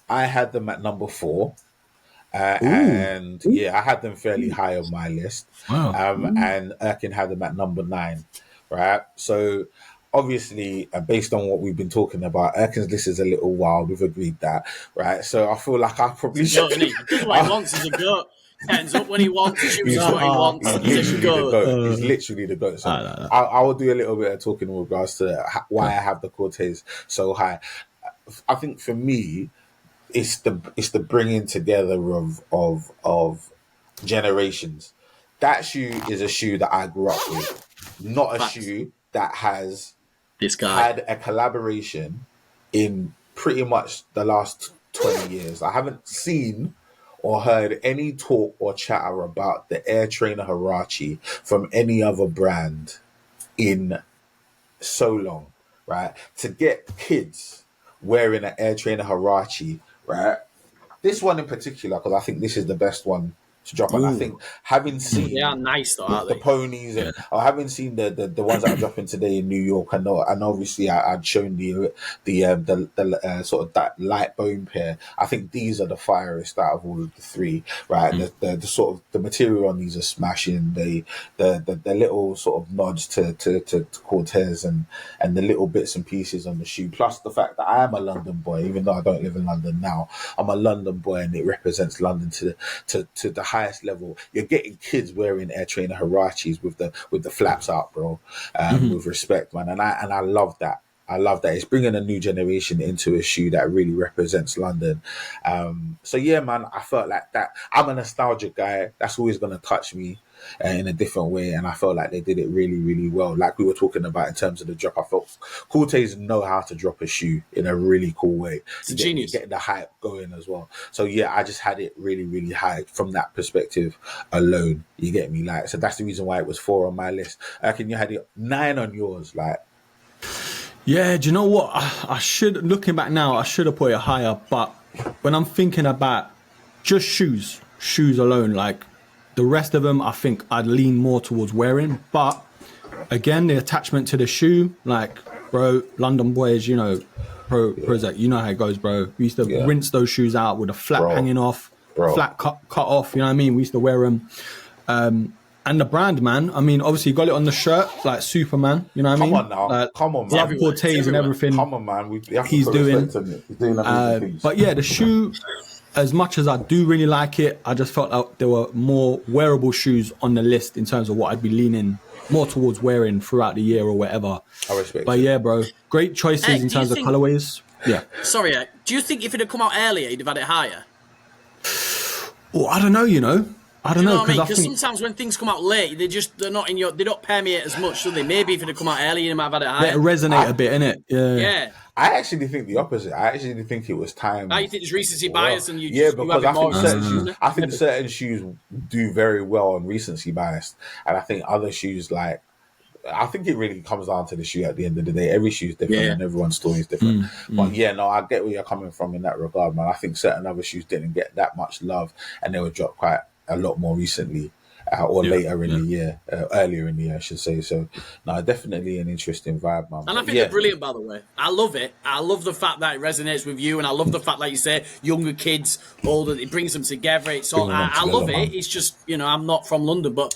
I had them at number 4. And I had them fairly high on my list. Wow. And Erkin had them at number 9, right? So obviously, based on what we've been talking about, Erkin's list is a little wild. We've agreed that, right? So I feel like I probably should. He does what he wants. He's a goat. Turns up when he wants. Shoots what he wants. He's a goat. He's literally the goat. So I will do a little bit of talking in regards to why I have the Cortez so high. I think for me, it's the bringing together of generations. That shoe is a shoe that I grew up with, not a shoe that has had a collaboration in pretty much the last 20 years. I haven't seen or heard any talk or chatter about the Air Trainer Huarache from any other brand in so long, right? To get kids wearing an Air Trainer Huarache, right? This one in particular, because I think this is the best one to drop on. I think having seen nice though, the ponies, and having seen the ones that are dropping today in New York, and obviously I'd shown the sort of that light bone pair. I think these are the firest out of all of the 3, right? The sort of the material on these are smashing. The little sort of nods to Cortez and the little bits and pieces on the shoe, plus the fact that I am a London boy, even though I don't live in London now. I'm a London boy, and it represents London to the highest level. You're getting kids wearing Air Trainer Huaraches with the flaps out, bro. With respect, man, and I love that. I love that. It's bringing a new generation into a shoe that really represents London. So yeah, man, I felt like that. I'm a nostalgic guy. That's always going to touch me in a different way, and I felt like they did it really, really well. Like we were talking about in terms of the drop, I felt Cortez know how to drop a shoe in a really cool way. It's genius. Getting the hype going as well. So yeah, I just had it really, really high from that perspective alone. You get me? Like, so that's the reason why it was 4 on my list. Erkin, you had it 9 on yours, like. Yeah, do you know what? I should, looking back now, I should have put it higher. But when I'm thinking about just shoes alone, like the rest of them, I think I'd lean more towards wearing. But again, the attachment to the shoe, like, bro, London boys, you know, PROZECH, you know how it goes, bro. We used to rinse those shoes out with a flap hanging off, flat cut off, you know what I mean? We used to wear them. And the brand, man, I mean, obviously you got it on the shirt, like Superman, you know what I mean? Come on now, come on, man. Cortez and everything. Come on, man. He's doing things. But yeah, the shoe, as much as I do really like it, I just felt like there were more wearable shoes on the list in terms of what I'd be leaning more towards wearing throughout the year or whatever. I respect But it. yeah, bro, great choices in terms of colorways. Yeah. Sorry, do you think if it had come out earlier, you'd have had it higher? Well, I don't know, you know. I don't know, because sometimes when they come out late, they don't permeate as much, do they? Maybe if it had come out earlier, you might have had it higher. Let it resonate a bit, innit? Yeah. I actually think the opposite. I actually think it was time. I think there's recency bias, and I think certain shoes do very well on recency bias, and I think other shoes like I think it really comes down to the shoe at the end of the day. Every shoe is different and everyone's story is different. Mm. But yeah, no, I get where you're coming from in that regard, man. I think certain other shoes didn't get that much love and they were dropped quite a lot more recently or later in the year, earlier in the year, I should say. So, no, definitely an interesting vibe, man. And I think they're brilliant, by the way. I love it. I love the fact that it resonates with you, and I love the fact, like you say, younger kids, older, it brings them together. It's all, I love it. It's just, you know, I'm not from London, but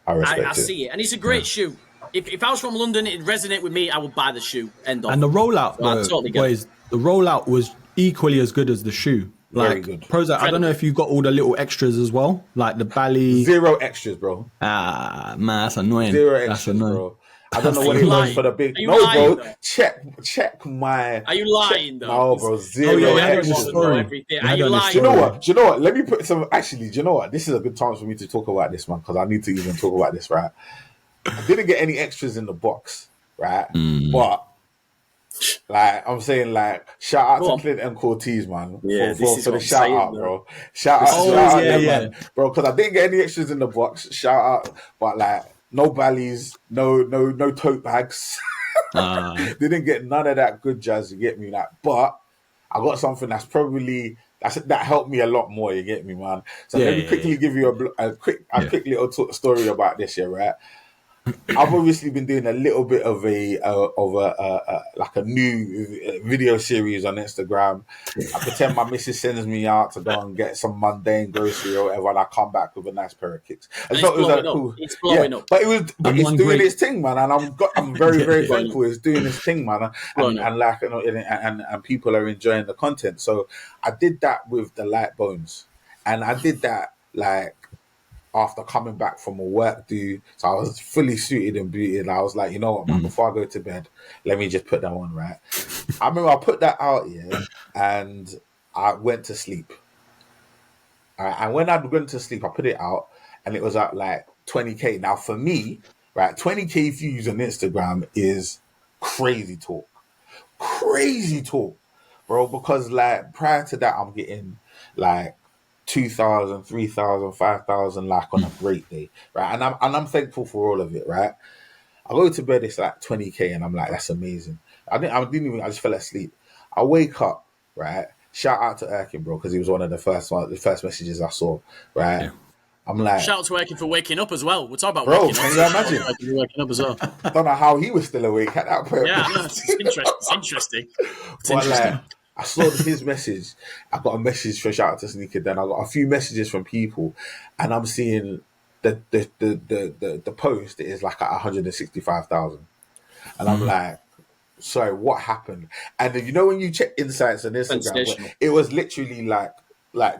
I see it. And it's a great shoe. If I was from London, it'd resonate with me, I would buy the shoe. End of. And the rollout, the rollout was equally as good as the shoe. Very good. PROZECH, I don't know if you got all the little extras as well, like the bally. 0 extras, bro. Ah, man, that's annoying. 0 extras, bro. I don't know what it was for the big. No, lying, bro. Check my. Are you lying though? No, bro. 0 extras. Are you lying? Do you know what? Let me put some. Actually, do you know what? This is a good time for me to talk about this, man, because I need to even talk about this, right? I didn't get any extras in the box, right? But. Like I'm saying, like shout out to Clint and Cortez, man, for the shout out, bro. Shout out, man, bro, because I didn't get any extras in the box. Shout out, but like no ballies, no tote bags. Didn't get none of that good jazz. You get me, like, but I got something that's probably that helped me a lot more. You get me, man. So let me quickly give you a quick little story about this, right? I've obviously been doing a little bit of a like a new video series on Instagram. I pretend my missus sends me out to go and get some mundane grocery or whatever, and I come back with a nice pair of kicks. It's blowing up. But it's doing its thing, man, and I'm very very thankful it's doing its thing, man, and people are enjoying the content. So I did that with the light bones, and I did that like. After coming back from a work due, so I was fully suited and booted. I was like, you know what, man, before I go to bed, let me just put that on, right? I remember I put that out, and I went to sleep. And when I went to sleep, I put it out, and it was at like 20K. Now, for me, right, 20K views on Instagram is crazy talk. Crazy talk, bro, because like prior to that, I'm getting like 2,000, 3,000, 5,000 like on a great day, right? And I'm thankful for all of it, right? I go to bed, it's like 20K, and I'm like, that's amazing. I just fell asleep. I wake up, right? Shout out to Erkin, bro, because he was one of the first messages I saw, right? Yeah. I'm like, shout out to Erkin for waking up as well. We're talking about waking up. Can you imagine? Waking up as well. I don't know how he was still awake at that point. Yeah, it's interesting. Like, I saw his message. I got a message for shout out to Sneakerhead. Then I got a few messages from people, and I'm seeing the post is like at 165,000, and I'm like, sorry, what happened? And then, you know when you check insights on Instagram, it was literally like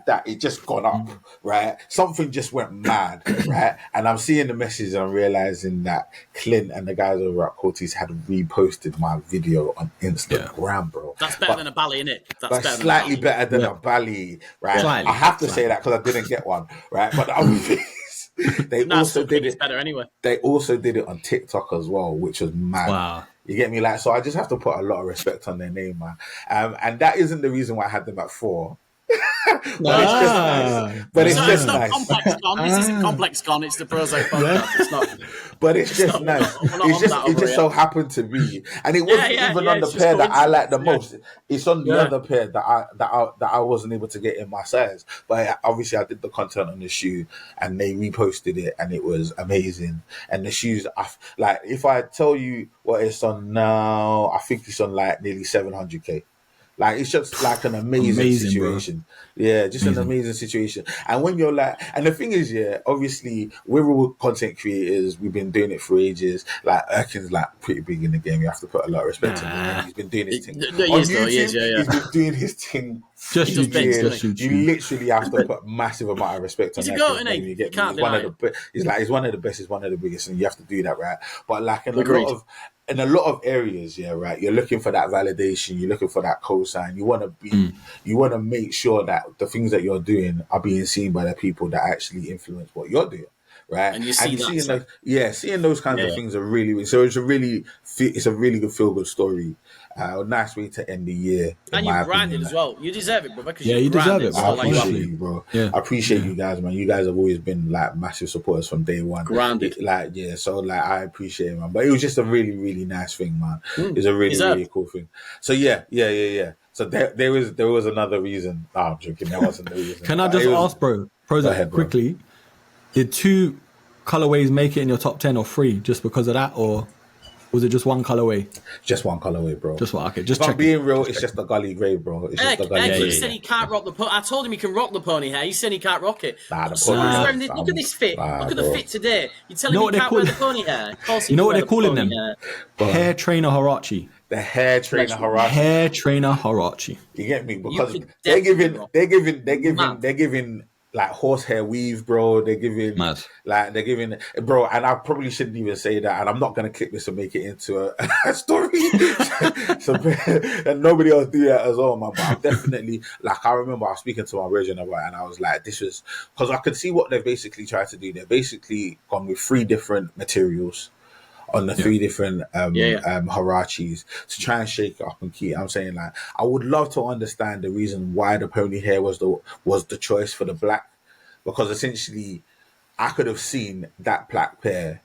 that. It just gone up, right? Something just went mad, right? And I'm seeing the message and I'm realizing that Clint and the guys over at Cortez had reposted my video on Instagram, bro. That's better than a bally, innit? That's slightly better than a bally, right? Slightly. I have to say that because I didn't get one, right? But the other thing is, they also did it better anyway. They also did it on TikTok as well, which was mad. Wow. You get me? Like, so I just have to put a lot of respect on their name, man. And that isn't the reason why I had them at 4. But it's just nice. But it's just nice. Complex Con. This isn't Complex Con. It's the PROZECH podcast. It's not. But it's just nice. It just so happened to be, and it wasn't even on the pair that I like the most. It's on the other pair that I wasn't able to get in my size. But obviously, I did the content on the shoe, and they reposted it, and it was amazing. And the shoes, like, if I tell you what it's on now, I think it's on like nearly 700K. Like, it's just like an amazing situation. Bro. Yeah, just an amazing situation. And when you're like, and the thing is, obviously, we're all content creators. We've been doing it for ages. Like, Erkin's like pretty big in the game. You have to put a lot of respect on him. He's been doing his thing. On YouTube, he's been doing his thing. Just you literally have to put massive amount of respect on that. You can't deny it. He's one of the best. He's one of the biggest, and you have to do that, right? But like in a lot of areas, right, you're looking for that validation, you're looking for that cosign. You want to make sure that the things that you're doing are being seen by the people that actually influence what you're doing. right? And you see that, seeing those kinds of things are really, so it's a really good feel good story. Nice way to end the year. And you branded as well. You deserve it, bro. Because you deserve it. I Bro. appreciate you, bro. Yeah. I appreciate you guys, man. You guys have always been like massive supporters from day one. Grounded. So I appreciate it, man. But it was just a really, really nice thing, man. It was a really, really cool thing. So yeah. So there was another reason. No, I'm joking. That wasn't the reason. Can I just ask, bro, PROZECH, quickly, did 2 colorways make it in your top 10 or 3 just because of that, or was it just one colorway? Just one colorway, bro. Just one. Okay, just if check. I'm being real, it's just the gully grey, bro. It's just the gully grey. He said he can't rock the pony. I told him he can rock the pony hair. He said he can't rock it. Nah, look at this fit. Look at the fit today. You're telling me he can't wear the pony hair. You know what they're calling them? Hair trainer Harachi. The hair trainer Harachi. Hair trainer Harachi. You get me? Because they're giving like horsehair weave, bro. They're giving bro, and I probably shouldn't even say that, and I'm not gonna clip this and make it into a story. So and nobody else do that as well, man. But I'm definitely like, I remember I was speaking to my version about it, and I was like, this was because I could see what they've basically tried to do. They're basically gone with 3 different materials on the 3 different Harachis to try and shake it up and keep. I'm saying, like, I would love to understand the reason why the pony hair was the choice for the black, because essentially I could have seen that black pair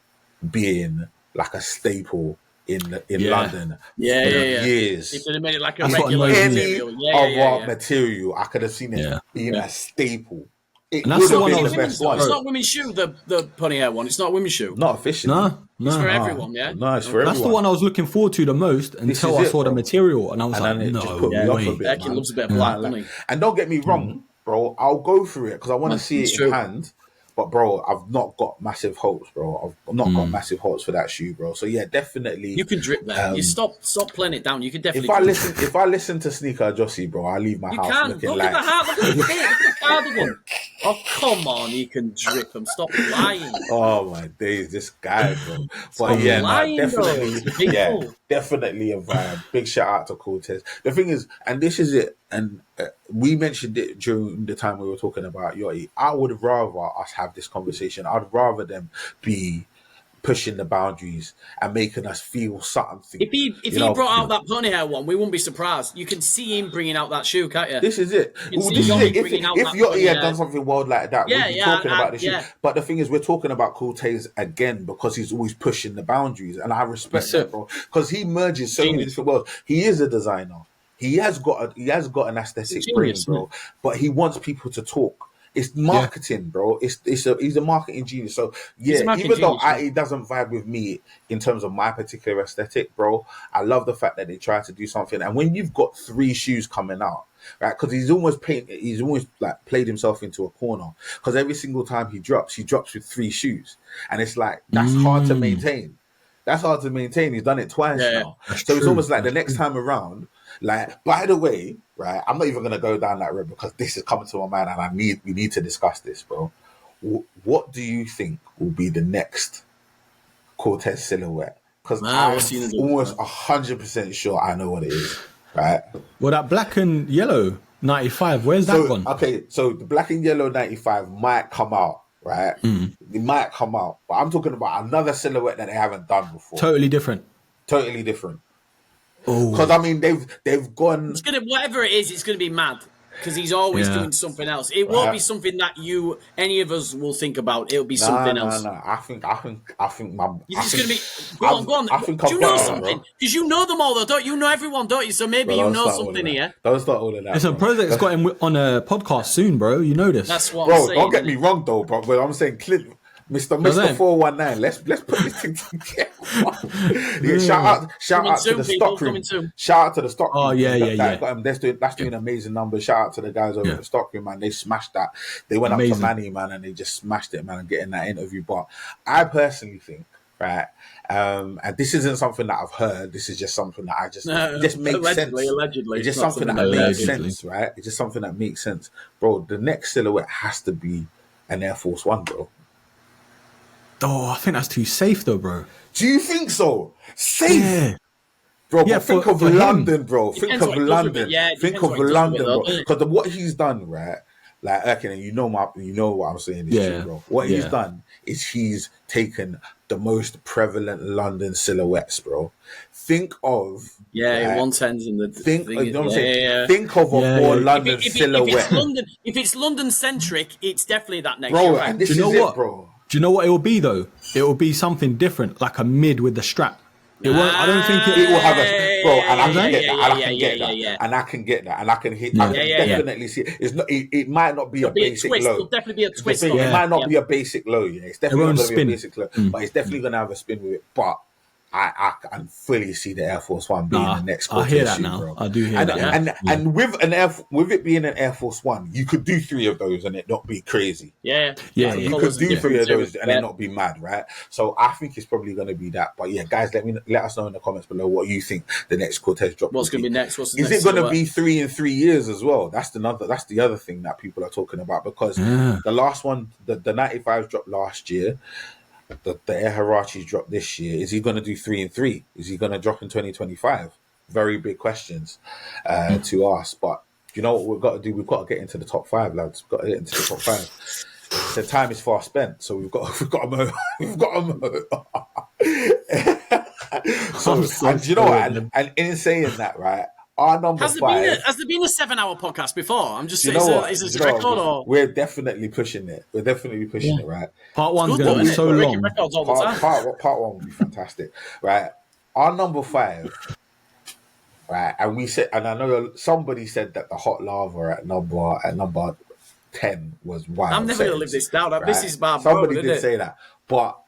being like a staple in London for years. If they made it like a That's regular material, material, I could have seen it being a staple. And that's the one I was It's not women's shoe, the pony hair one. It's not women's shoe. Not officially. No. It's for everyone, yeah? No, it's for everyone. That's the one I was looking forward to the most until I saw the material, and I was like, no, Erkin loves a bit of black, doesn't he? And don't get me wrong, bro, I'll go through it because I want to see it in hand. But bro, I've not got massive hopes, bro. I've not got massive hopes for that shoe, bro. So yeah, definitely. You can drip there. You stop playing it down. You can definitely. If I listen to Sneaker.Ajeossi, bro, I leave my house looking look like. Look at the cardigan. Oh come on, you can drip them. Stop lying. Oh my days, this guy, bro. But yeah, definitely a vibe. Big shout out to Cortez. The thing is, and this is it, and we mentioned it during the time we were talking about Yachty. I would rather us have this conversation. I'd rather them be pushing the boundaries and making us feel something. If he brought out that pony hair one, we wouldn't be surprised. You can see him bringing out that shoe, can't you? This is it. If Yachty had done something wild like that, we'd be talking about the shoe. But the thing is, we're talking about Cortez again because he's always pushing the boundaries, and I respect that, bro, because he merges so many different worlds. He is a designer. He has got an aesthetic brain, bro. But he wants people to talk. It's marketing, bro. He's a marketing genius. So even though he doesn't vibe with me in terms of my particular aesthetic, bro, I love the fact that they try to do something. And when you've got 3 shoes coming out, right? Because he's almost like played himself into a corner. Because every single time he drops with 3 shoes, and it's like that's hard to maintain. That's hard to maintain. He's done it twice now. So it's almost like the next time around. Like, by the way, right, I'm not even going to go down that road because this is coming to my mind and we need to discuss this, bro. What do you think will be the next Cortez silhouette? Because I'm almost 100% sure I know what it is, right? Well, that black and yellow 95, where's that one? Okay, so the black and yellow 95 might come out, right? It might come out. But I'm talking about another silhouette that they haven't done before. Totally different. Because I mean, they've gone. It's gonna, whatever it is, it's gonna be mad because he's always doing something else. It won't be something that any of us will think about. It'll be something else. No. I think. It's gonna be. Go on. Do you know something? Because you know them all, though, don't you? Know everyone, don't you? So maybe you know something here. Don't start all of that. Listen, PROZECH's got him on a podcast soon, bro. You know this. That's what I'm saying. Don't get me wrong, though, bro. But I'm saying, Clint. Mr. 419. Let's put this thing together. Shout out to the stock room. Shout out to the stock room. Oh yeah. That's doing amazing numbers. Shout out to the guys over at the stock room, man. They smashed that. They went up to Manny, man, and they just smashed it, man, and getting that interview. But I personally think, right, and this isn't something that I've heard. This is just something that I just makes sense. Allegedly, it's just something that makes sense, right? It's just something that makes sense, bro. The next silhouette has to be an Air Force One, bro. Oh, I think that's too safe, though, bro. Do you think so? Safe, bro. But think of London, bro. Think of London. Think of London, bro. Because what he's done, right? like Erkin, and you know what I'm saying is true, bro. What he's done is he's taken the most prevalent London silhouettes, bro. Think of 110s in the think. thing. You know what I'm saying? Think of a more London silhouette. If it's London centric, it's definitely that next. Bro, right. and this is it, bro. Do you know what it will be though? It will be something different, like a mid with the strap. It won't. I don't think it will have a bro, and I can get that, and I can get that, yeah. and I can get that, and I can hit. I can definitely see it. It's not. It might not be a basic low. It'll definitely be a twist. It might not be a basic low. Yeah, it's definitely not going to be a basic low, but it's definitely going to have a spin with it. But I can fully see the Air Force One being the next. I hear that shoe, now. Bro. I do hear that. And with it being an Air Force One, you could do 3 of those and it not be crazy. Yeah. You could do 3 of those and it not be mad, right? So I think it's probably going to be that. But yeah, guys, let us know in the comments below what you think the next Cortez drop. What's going to be next? Is it going to be 3 in 3 years as well? That's the other thing that people are talking about, because the last one, the 95s dropped last year. The Air Hirachis dropped this year. Is he going to do 3 in 3? Is he going to drop in 2025? Very big questions to ask. But you know what we've got to do? We've got to get into the top 5, lads. We've got to get into the top 5. The time is far spent, so we've got to mow. We've got to mow. And you know what? And in saying that, right? Our number 5. Has there been a 7-hour podcast before? I'm just saying, is this a record or? We're definitely pushing it. We're definitely pushing it, right? Part 1's going to be so long. Part 1 will be fantastic, right? Our number 5, right? And we said, and I know somebody said that the hot lava at number 10 was wild. I'm never going to live this down. Right? This is bad. Somebody did say that, but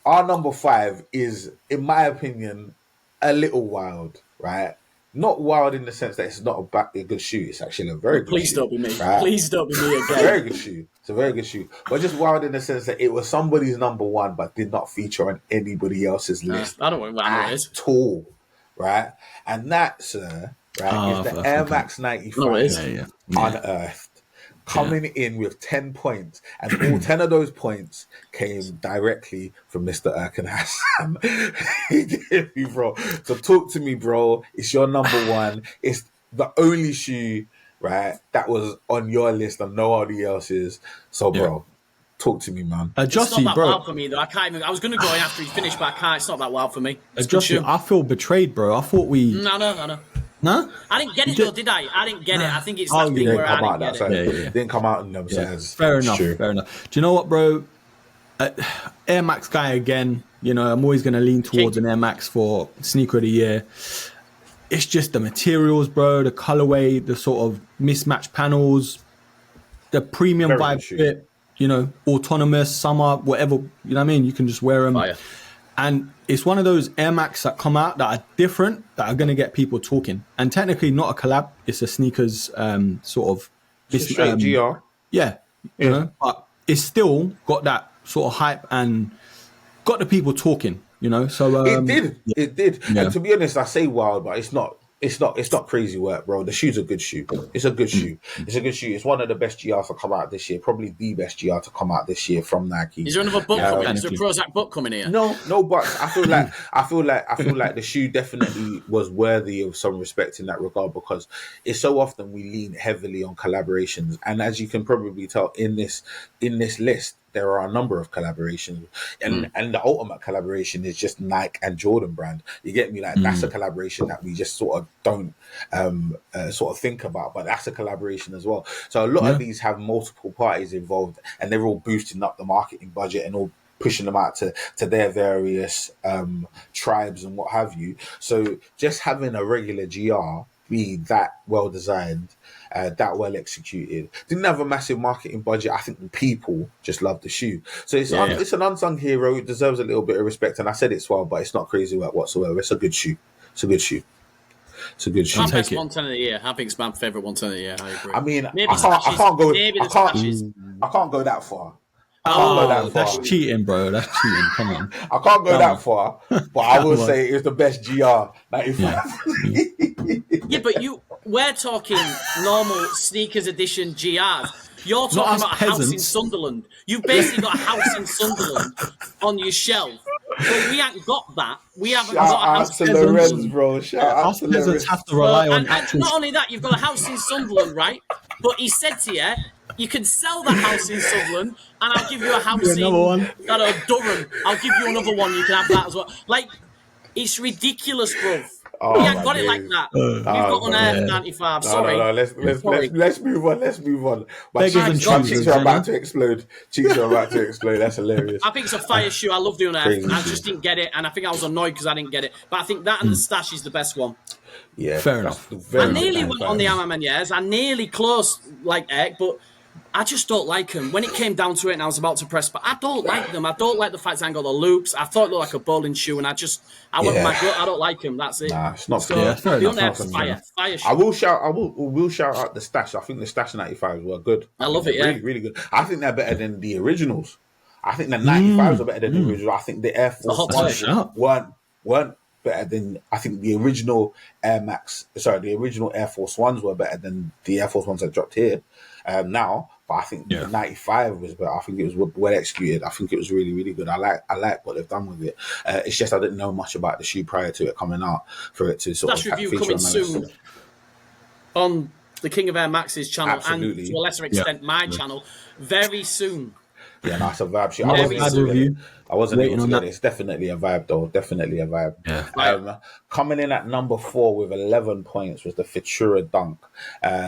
our number 5 is, in my opinion, a little wild, right? Not wild in the sense that it's not a good shoe. It's actually a very good shoe. Please don't be me. Right? Please don't be me again. It's a very good shoe. It's a very good shoe. But just wild in the sense that it was somebody's number 1 but did not feature on anybody else's list. I don't know what it is. At all. Right? And that, sir, right, is the Air Max 95 unearthed. Coming in with 10 points, and all 10 of those points came directly from Mr. Erkin Hassan. He did me, bro. So talk to me, bro. It's your number 1. It's the only shoe, right, that was on your list and nobody else's. So, bro, talk to me, man. It's not that wild for me, though. I can't even. I was going to go in after he finished, but I can't. It's not that wild for me. Justin, I feel betrayed, bro. I thought we. No. No? I didn't get it though, did I? I didn't get it. I think it's that thing where I didn't get it. Didn't come out in them says. Fair enough. Do you know what, bro? Air Max guy again. You know, I'm always going to lean towards an Air Max for Sneaker of the Year. It's just the materials, bro, the colorway, the sort of mismatched panels, the premium vibe fit, you know, autonomous, summer, whatever, you know what I mean? You can just wear them. Fire. And it's one of those Air Max that come out that are different, that are going to get people talking. And technically not a collab. It's a sneakers sort of... It's straight GR. Yeah. You know, but it's still got that sort of hype and got the people talking, you know? So It did. Yeah. And to be honest, I say wild, but it's not crazy work, bro. The shoe's a good shoe. It's a good shoe. It's a good shoe. It's one of the best GRs to come out this year. Probably the best GR to come out this year from Nike. Is there another book coming? Is there a PROZECH book coming here? No, but I feel like the shoe definitely was worthy of some respect in that regard, because it's so often we lean heavily on collaborations, and as you can probably tell in this list, there are a number of collaborations, and the ultimate collaboration is just Nike and Jordan brand. You get me? Like that's a collaboration that we just sort of don't sort of think about, but that's a collaboration as well. So a lot of these have multiple parties involved, and they're all boosting up the marketing budget and all pushing them out to their various tribes and what have you. So just having a regular GR be that well designed, that well executed, didn't have a massive marketing budget. I think the people just love the shoe. So it's an unsung hero. It deserves a little bit of respect. And I said it's well, but it's not crazy work whatsoever. It's a good shoe. It's a good shoe. It's a good shoe. My best 110 of the year. I think it's my favourite 110 of the year. I agree. I mean, maybe I can't go that far. That's cheating, bro. That's cheating. Come on. I can't go that far, but I will say it's the best GR 95. Yeah, but we're talking normal sneakers edition GRs. You're talking about a house in Sunderland. You've basically got a house in Sunderland on your shelf. But we ain't got that. We haven't got a house in Lorenz, bro. Shout out to Lorenz. Have to rely on and not only that, you've got a house in Sunderland, right? But he said to you, you can sell that house in Sutherland, and I'll give you a house in another one. Durham. I'll give you another one. You can have that as well. Like, it's ridiculous, bruv. Oh, We ain't my got it like days. that. We've got unearthed 95. Sorry. No. Let's move on. Let's move on. My Beggars and cheeks choosers, are you know? about to explode. Cheeks are about to explode. That's hilarious. I think it's a fire shoe. I love the unearthed. Crazy I shoe. just didn't get it, and I think I was annoyed because I didn't get it. But I think that and the stash is the best one. Yeah, Fair that's enough. very I nearly good went on the Amamaniers. I nearly close like Ek, but I just don't like them. When it came down to it and I was about to press, but I don't like them. I don't like the fact that I ain't got the loops. I thought it looked like a bowling shoe, and I went with my gut. I don't like them. That's it. Nah, it's not So, fair. the unearthed fire shoe. I will shout out the stash. I think the stash 95s were good. I love it, yeah. Really, really good. I think they're better than the originals. I think the 95s are better than the originals. I think the Air Force hot Ones take. weren't better than, I think the original the original Air Force Ones were better than the Air Force Ones that dropped here now. But I think the 95 was better. I think it was well executed. I think it was really, really good. I like what they've done with it. It's just I didn't know much about the shoe prior to it coming out for it to sort Stash of review feature coming on my soon list. on the King of Air Max's channel Absolutely. and to a lesser extent my channel very soon. Yeah, no, it's a vibe shoe. Yeah, I wasn't Waiting able to on get that. it. It's definitely a vibe, though. Definitely a vibe. Yeah. Coming in at number 4 with 11 points was the Futura Dunk.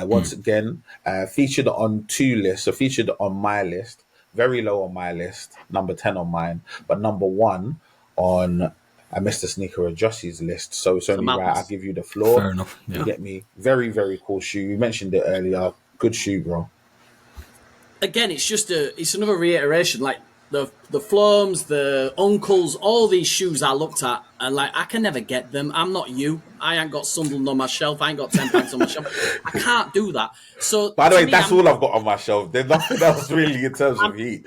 Once again, featured on 2 lists. So featured on my list, very low on my list, number 10 on mine, but number 1 on Mr. Sneaker.Ajeossi's list. So it's only right I give you the floor. Fair enough. Yeah. You get me? Very, very cool shoe. You mentioned it earlier. Good shoe, bro. Again, it's another reiteration. Like the Flomes, the Uncles, all these shoes I looked at, and like I can never get them. I'm not you. I ain't got Sunderland on my shelf. I ain't got 10 pants on my shelf. I can't do that. So By the way, me, that's all I've got on my shelf. There's nothing else really in terms of heat.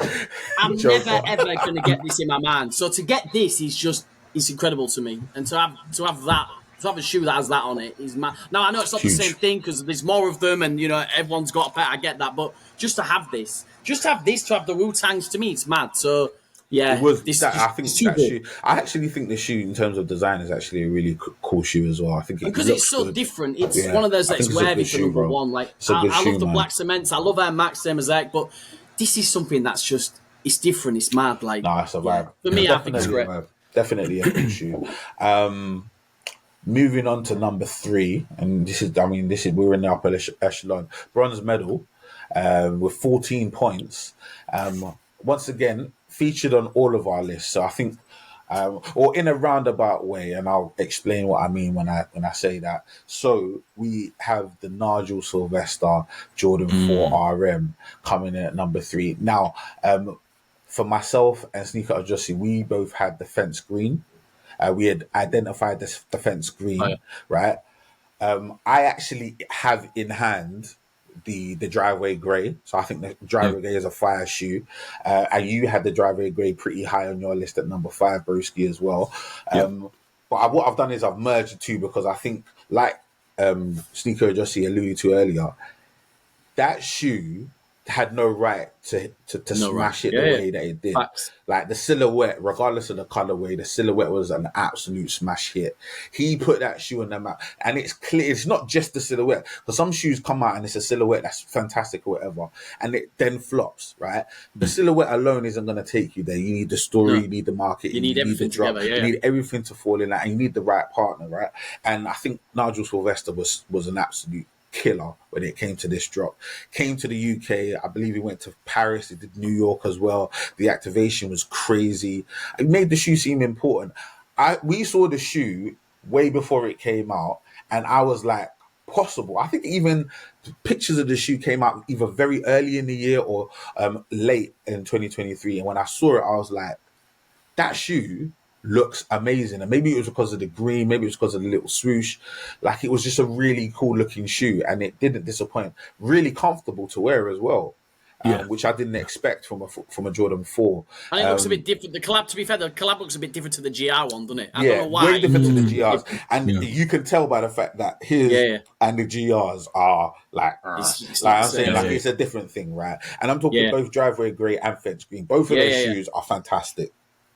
I'm never ever going to get this in my mind. So to get this is it's incredible to me, and to have that. To have a shoe that has that on it is mad. Now I know it's not Huge. the same thing because there's more of them, and everyone's got a pair. I get that, but just to have the Wu-Tangs, to me, it's mad. So yeah, It was this, that, I it's think too that good. shoe. I actually think the shoe, in terms of design, is actually a really cool shoe as well. I think Because looks it's so good. different. It's Yeah, one of those I that's think it's a worthy good for shoe, number bro. one. Like It's a good I shoe, love the man. black cements. I love Air Max, same as Zach, but this is something that's just it's different. It's mad. Like Nah, it's a vibe. For me, I think it's Definitely great. a vibe. Definitely a good shoe. Moving on to number 3, and this is we're in the upper echelon. Bronze medal with 14 points. Once again, featured on all of our lists. So I think, or in a roundabout way, and I'll explain what I mean when I say that. So we have the Nigel Sylvester Jordan 4 RM coming in at number 3. Now, for myself and Sneaker.Ajeossi, we both had the fence green. We had identified the fence green, right? I actually have in hand the driveway grey, so I think the driveway grey is a fire shoe. And you had the driveway grey pretty high on your list at number 5, Broski, as well. But what I've done is I've merged the two because I think, like Sneaker.Ajeossi alluded to earlier, that shoe had no right to smash it the way that it did. Facts. Like the silhouette, regardless of the colorway, the silhouette was an absolute smash hit. He put that shoe on the map, and it's clear it's not just the silhouette. Because some shoes come out and it's a silhouette that's fantastic or whatever, and it then flops. Right, the silhouette alone isn't going to take you there. You need the story, you need the market, You need everything the drop, together, you need everything to fall in that, and you need the right partner. Right, and I think Nigel Sylvester was an absolute killer when it came to this drop. Came to the UK, I believe he went to Paris, he did New York as well. The activation was crazy. It made the shoe seem important. We saw the shoe way before it came out, and I was like, possible. I think even pictures of the shoe came out either very early in the year or late in 2023. And when I saw it, I was like, that shoe looks amazing. And maybe it was because of the green, maybe it was because of the little swoosh. Like, it was just a really cool looking shoe, and it didn't disappoint. Really comfortable to wear as well, which I didn't expect from a Jordan 4. And it looks a bit different. The collab, to be fair, the collab looks a bit different to the GR one, doesn't it? I Yeah, don't know why. way different to the GRs. And you can tell by the fact that his and the GRs are like, It's like I'm saying, like it's a different thing, right? And I'm talking both driveway grey and fence green. Both of those shoes are fantastic.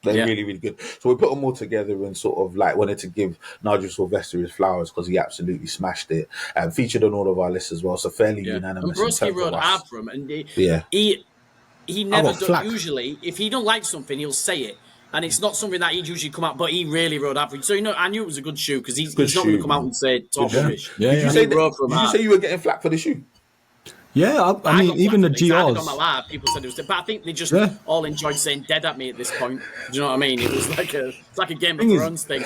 They're really, really good. So we put them all together and sort of like wanted to give Nigel Sylvester his flowers because he absolutely smashed it. Featured on all of our lists as well. So fairly unanimous. And Broski rode hard for him, and he I never got flack. usually, if he don't like something, he'll say it. And it's not something that he'd usually come out, but he really rode hard for it. So, I knew it was a good shoe because he's not going to come out and say top rubbish. Did you say you were getting flack for the shoe? Yeah, I mean, even the GRs. On my live, people said it was dead, but I think they just all enjoyed saying dead at me at this point. Do you know what I mean? It was like a Game of Thrones thing.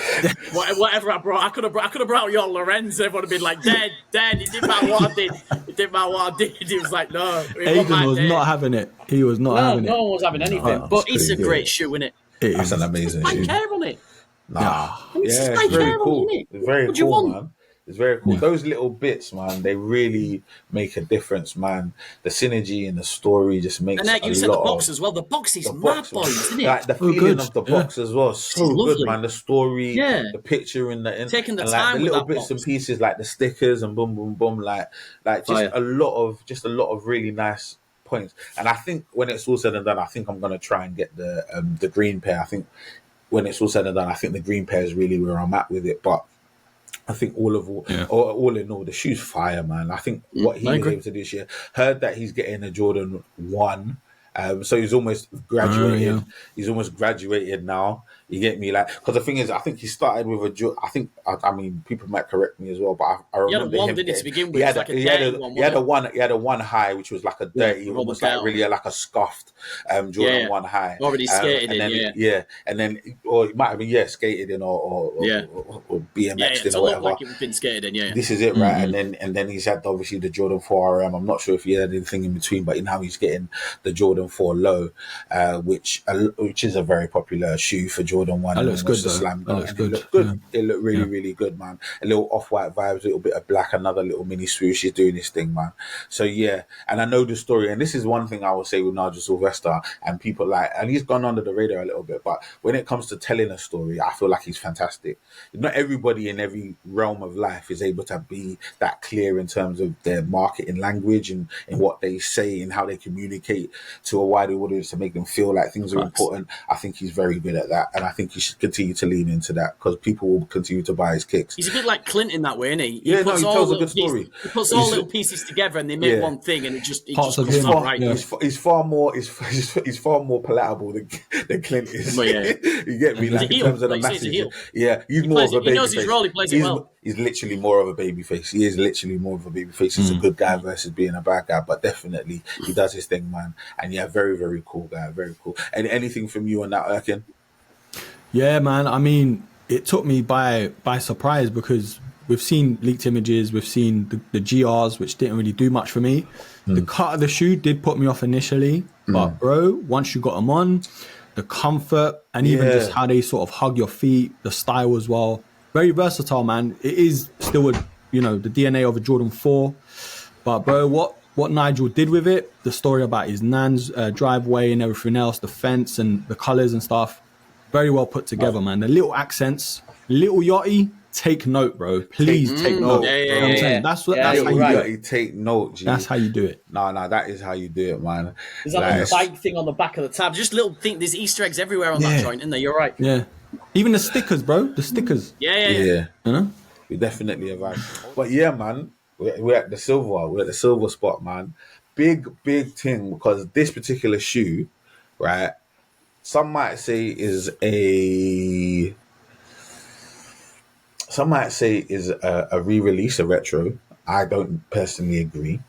Whatever I brought, I could have brought your Lorenz. Everyone would have been like, dead. It didn't matter what I did. It didn't matter what I did. He was like, no. Aidan was not having it. He was not having it. No one was having anything. But it's a great shoe, isn't it? That's an amazing shoe. It's hair on it. Nah. It's very cool. It's very cool, man. It's very cool. Those little bits, man, they really make a difference, man. The synergy and the story just makes a lot. And like you said, the box as well. The box is mad, boys, isn't it? Like the feeling of the box as well. So good, man. The story, the picture in the taking the and time like the little with bits box. and pieces, like the stickers and boom, boom, boom, like just a lot of really nice points. And I think when it's all said and done, I think I'm gonna try and get the green pair. I think when it's all said and done, I think the green pair is really where I'm at with it, but. I think all in all, the shoe's fire, man. I think what he was able to do this year, heard that he's getting a Jordan 1. So he's almost graduated. He's almost graduated now. You get me? Like, because the thing is, I think he started with I mean, people might correct me as well, but I remember him to begin with. He had a one high, which was like a dirty, almost like really like a scuffed Jordan 1 high. Already skated and then or it might have been skated in or BMXed in or whatever. Like it's been skated in. This is it, right? And then he's had obviously the Jordan 4 RM. I'm not sure if he had anything in between, but now he's getting the Jordan 4 Low, which is a very popular shoe for Jordan 1. That looks good, though. Slam that looks good. It looked good. It looked really, really good, man. A little off-white vibes, a little bit of black, another little mini swoosh. He's doing this thing, man. So, yeah. And I know the story. And this is one thing I will say with Nigel Sylvester and people and he's gone under the radar a little bit, but when it comes to telling a story, I feel like he's fantastic. Not everybody in every realm of life is able to be that clear in terms of their marketing language and what they say and how they communicate to a wider audience to make them feel like things are important. I think he's very good at that. And I think he should continue to lean into that because people will continue to buy his kicks. He's a bit like Clint in that way, isn't he? He tells a good story. He puts all little pieces together and they make one thing, and it just comes out right. He's far more palatable than Clint is. Well, you get me? Like in terms of the message. Yeah, he's more of a baby face. He knows his role. He plays it well. He's literally more of a baby face. He is literally more of a baby face. He's a good guy versus being a bad guy, but definitely he does his thing, man. And very, very cool guy. Very cool. And anything from you on that, Erkin? Yeah, man. I mean, it took me by surprise because we've seen leaked images, we've seen the GRs, which didn't really do much for me. The cut of the shoe did put me off initially, but bro, once you got them on, the comfort and even just how they sort of hug your feet, the style as well, very versatile, man. It is still the DNA of a Jordan 4, but bro, what Nigel did with it, the story about his nan's driveway and everything else, the fence and the colors and stuff, very well put together, man. The little accents, little yachty. Take note, bro. Please take note. You know what I'm saying? That's how you do it. Take note, G. That's how you do it. No, that is how you do it, man. There's that little bike thing on the back of the tab. Just little thing. There's Easter eggs everywhere on that joint, isn't there? You're right. Yeah. Even the stickers, bro. The stickers. Yeah. You know? We definitely have. But yeah, man. We're at the silver. We're at the silver spot, man. Big thing because this particular shoe, right? Some might say is a re-release, a retro. I don't personally agree.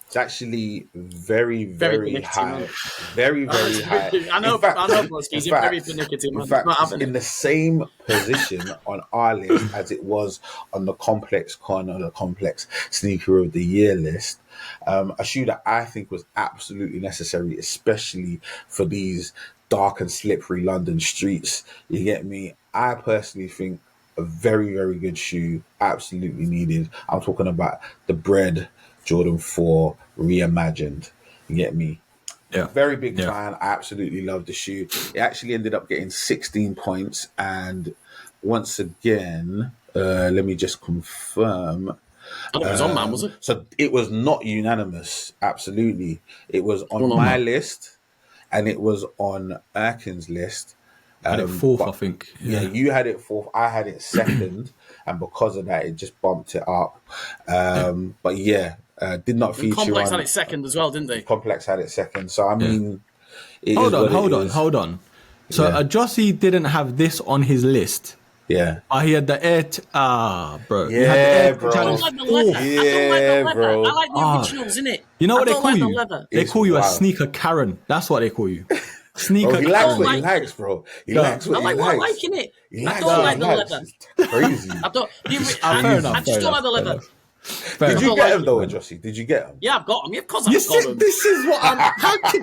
It's actually very, very high. Very, very high. I know, Broski. He's very pernickety. In fact, it's in the same position on our list as it was on the Complex Con or the Complex Sneaker of the Year list. A shoe that I think was absolutely necessary, especially for these dark and slippery London streets. You get me? I personally think a very, very good shoe, absolutely needed. I'm talking about the Bread Jordan 4 reimagined. You get me? Yeah. Very big fan. I absolutely love the shoe. It actually ended up getting 16 points. And once again, let me just confirm. It was on, man, was it? So it was not unanimous. Absolutely. It was on my list and it was on Erkin's list. Had it fourth, I think. Yeah, you had it fourth. I had it second, and because of that, it just bumped it up. But yeah, did not feature. Complex had it second as well, didn't they? Complex had it second. So I mean, hold on. So Ajeossi didn't have this on his list. Yeah. He had the bro. Yeah, bro. I don't like the leather. Yeah, bro. I like the originals, innit? You know what they call you? They call you a wild. sneaker Karen. That's what they call you. Sneaker. Bro, he likes Karen. what he likes, bro. He likes what I like he what I likes. like, innit? He I likes don't what like he the likes. leather. It's crazy. I just don't like the leather. Did you get him though, Ajeossi? Did you get him? Yeah, I've got them. Yeah, of course You I've got see, them. this is what I'm. How can,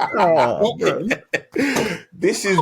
This is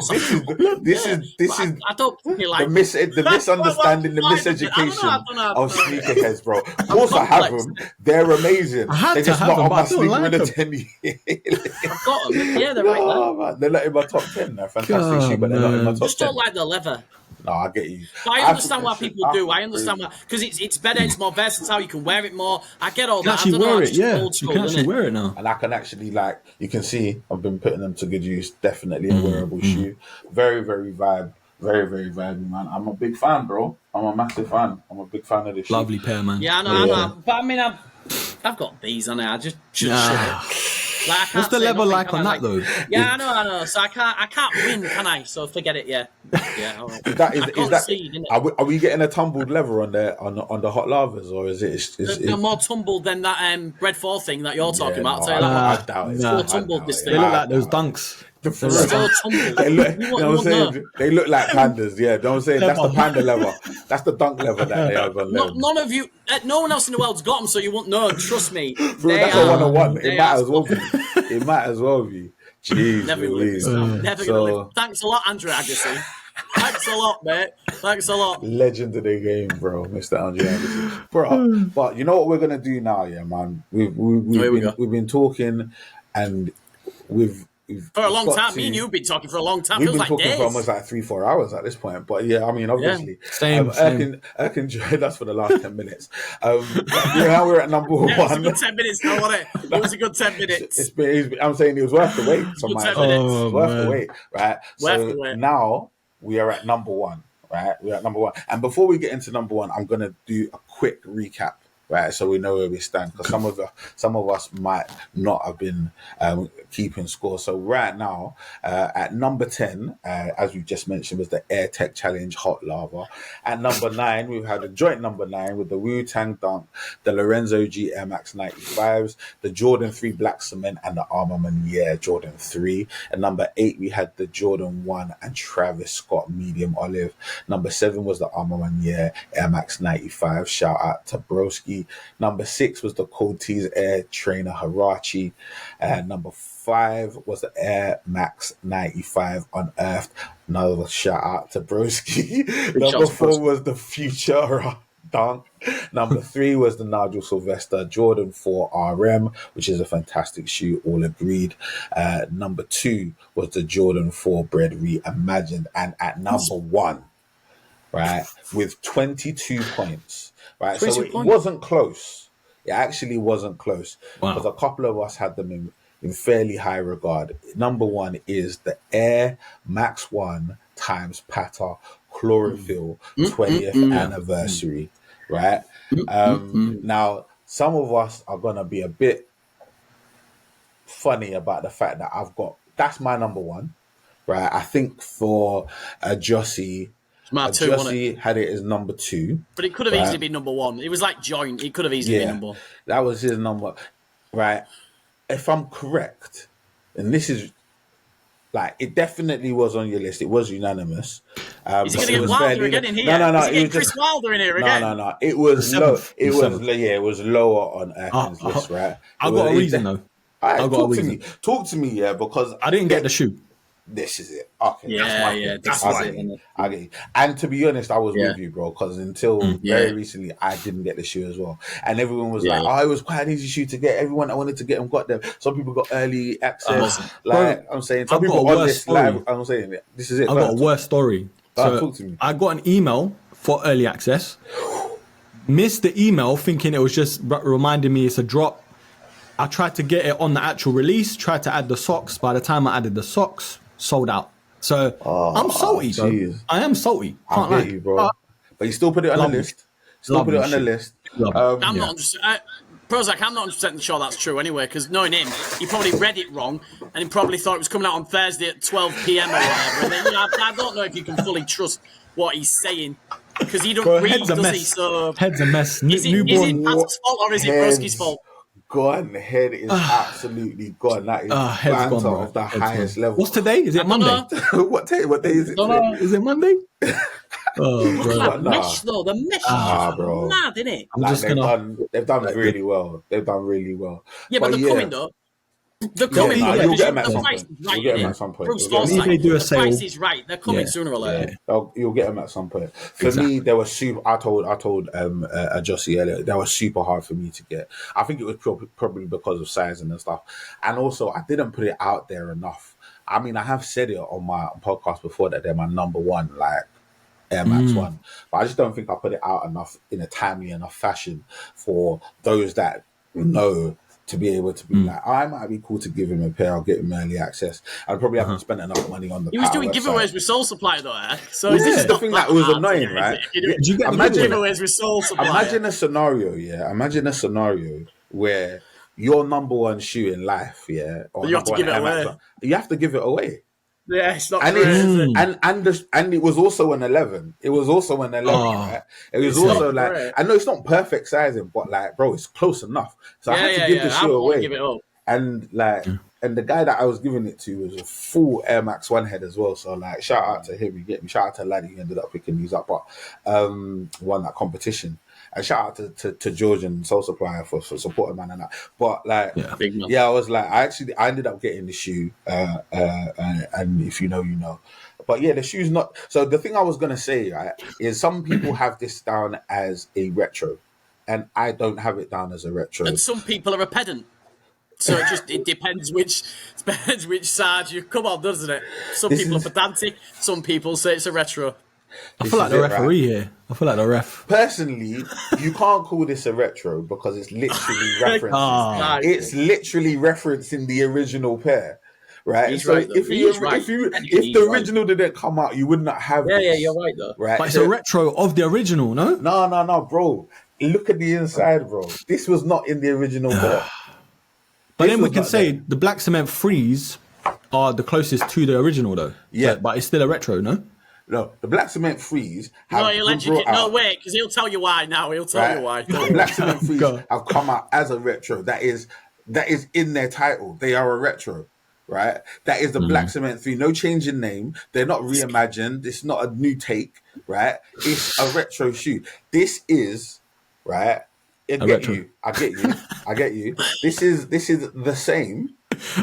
I don't really like the misunderstanding, the miseducation I don't know. of sneakerheads, bro. Of course, I have them. They're amazing. I had They're to just have not them, on but my I don't sneaker like in the them. 10 years. I've got them. Yeah, they're right there. Oh, man. They're not in my top 10. They're fantastic shoe, but they're not in my top Just 10. don't like the leather. No, I get you. But I understand why people do. I understand why, because it's better, it's more versatile. You can wear it more. I get all You can that. I actually don't know, wear it's it, just yeah. old school, You can actually innit? wear it now. And I can actually, like, you can see I've been putting them to good use. Definitely a wearable shoe. Very, very vibe. Very, very vibey, man. I'm a big fan, bro. I'm a massive fan. I'm a big fan of this shoe. Lovely pair, man. Yeah, I know. But I mean, I've got these on it. I just should shut it. Like, I can't What's the say level nothing, like can on I? that though? Yeah, I know. So I can't win, can I? So forget it. Yeah. All right. Is that I concede, innit? are we getting a tumbled leather on the hot lavas, or is it? They're more tumbled than that Bread 4 thing that you're talking about. I'll tell you I that. doubt it. It's more tumbled, this They thing. look like those dunks. It's still tumbled. They look, You won't know. They look like pandas. Yeah, you know what I'm saying? That's the panda leather. That's the dunk leather that they have on them. None of you, no one else in the world's got them, so you won't know. Trust me. Bro, that's a 101. It they might are as well be. It might as well be. Jeez, Never gonna Louise. live. Never gonna live. Thanks a lot, Andrew Agassi. Thanks a lot, mate. Thanks a lot. Legend of the game, bro, Mr. Andre Anderson. Bro, but you know what we're gonna do now, yeah, man. We've been talking, and we've for a long time. Me and you've been talking for a long time. We've Feels been like talking days. for almost like 3-4 hours at this point. But yeah, I mean, obviously, Same. Erkin joined us for the last 10 minutes. Now we're at number one. It was a good 10 minutes, though, wasn't it? It was a good 10 minutes. I'm saying it was worth the wait. So Good 10 it's minutes. worth the wait, right? Worth the wait. Now we are at number one, right? We're at number one. And before we get into number one, I'm going to do a quick recap, right? So we know where we stand, because some of us might not have been keeping score. So right now, at number 10, as we just mentioned, was the Air Tech Challenge Hot Lava. At number 9, we've had a joint number 9 with the Wu-Tang Dunk, the Lorenz.OG Air Max 95s, the Jordan 3 Black Cement, and the Armour Manière Jordan 3. At number 8, we had the Jordan 1 and Travis Scott Medium Olive. Number 7 was the Armour Manière Air Max 95. Shout out to Broski. Number 6 was the Cold Tees Air Trainer Hirachi. Number 5 was the Air Max 95 Unearthed. Another shout out to Broski. Number 4 was the Future Dunk. Number 3 was the Nigel Sylvester Jordan 4 RM, which is a fantastic shoe, all agreed. Number 2 was the Jordan 4 Bread Reimagined. And at number 1, right, with 22 points, right? So it wasn't close. It actually wasn't close, because a couple of us had them in fairly high regard. Number 1 is the Air Max 1 times Pata Chlorophyll 20th anniversary, right? Now, some of us are going to be a bit funny about the fact that that's my number 1, right? I think for Ajeossi, Ajeossi had it as number 2. But it could have easily been number 1. It was like joint. It could have easily been number 1. That was his number, right? If I'm correct, and this is like, it definitely was on your list. It was unanimous. Is he going to get Wilder again in here? No. Is he getting Chris Wilder in here again? No. It was low. It was lower on Erkin's list, right? I got a reason though. Talk to me, yeah, because I didn't get the shoe. This is it. Okay, Yeah, that's my thing. I get you. And to be honest, I was with you, bro, because until very recently, I didn't get the shoe as well. And everyone was like, "Oh, it was quite an easy shoe to get." Everyone that wanted to get them got them. Some people got early access. I'm saying, some people on this live. I'm saying, this is it. I got a worse story. So talk to me. I got an email for early access. Missed the email, thinking it was just reminding me it's a drop. I tried to get it on the actual release. Tried to add the socks. By the time I added the socks, sold out. So I'm salty, though. jeez. I am salty. I Can't lie. get you, bro. But you still put it on the Lovely. list. Still put it on the Lovely list. I'm not 100%. Prozac, I'm not 100% sure that's true anyway, because knowing him, he probably read it wrong and he probably thought it was coming out on Thursday at 12 p.m. or whatever. And then, I don't know if you can fully trust what he's saying because he don't read, does he? So Head's a mess. Is it Pat's fault or is it Broski's fault? Gone. Head is absolutely gone. That is head's banter gone, bro. of the Head's highest gone. level. What's today? Is it Monday? What day is it? Today? Is it Monday? Oh, bro. That mesh though, the mesh is bro. mad, isn't it? They've done really well. They've done really well. Yeah, but they're coming though. They're coming. You'll get them at the some price point. is right, You'll get them innit? at some point. From store side, They do a the sale. price is right. They're coming sooner or later. You'll get them at some point. For me, they were super. I told Ajeossi earlier, they were super hard for me to get. I think it was probably because of sizing and stuff, and also I didn't put it out there enough. I mean, I have said it on my podcast before that they're my number one, like Air Max 1, but I just don't think I put it out enough in a timely enough fashion for those that know to be able to be like, I might be cool to give him a pair, I'll get him early access. I probably haven't spent enough money on the He was doing website. giveaways with Soul Supply though, eh? So This this is the thing that was annoying, right? Did you get giveaways with Soul Supply? Imagine a scenario, Imagine a scenario where your number one shoe in life, or you have to give it away. You have to give it away. Yeah, it's not And true, is it? and it was also an 11. It was also an 11. Right? It was also like great. I know it's not perfect sizing, but like, bro, it's close enough. So I had to give the shoe away. Give it up. And like, and the guy that I was giving it to was a full Air Max 1 head as well. So like, shout out to him. You get me? Shout out to Laddie who ended up picking these up, but won that competition. And shout out to George and Soul Supply for supporting man and that. But like, I was like, I ended up getting the shoe. And if you know, you know. But yeah, the shoe's not. So the thing I was gonna say, right, is some people have this down as a retro, and I don't have it down as a retro. And some people are a pedant. So it depends which side you come on, doesn't it? Some people are pedantic. Some people say it's a retro. I feel like the referee here. I feel like the ref. Personally, you can't call this a retro because it's literally referencing. It's literally referencing the original pair, right? He's so right, if the original didn't come out, you would not have. Yeah, you're right though. Right, but it's a retro of the original, no? No, bro. Look at the inside, bro. This was not in the original pair. But then we can say the Black Cement Freeze are the closest to the original, though. Yeah, but it's still a retro, no? No, the Black Cement Freeze. Wait, because he'll tell you why now. He'll tell you why. The Black Cement Freeze have come out as a retro. That is in their title. They are a retro, right? That is the Black Cement Freeze. No change in name. They're not reimagined. It's not a new take, right? It's a retro shoe. This is right. I get you. This is the same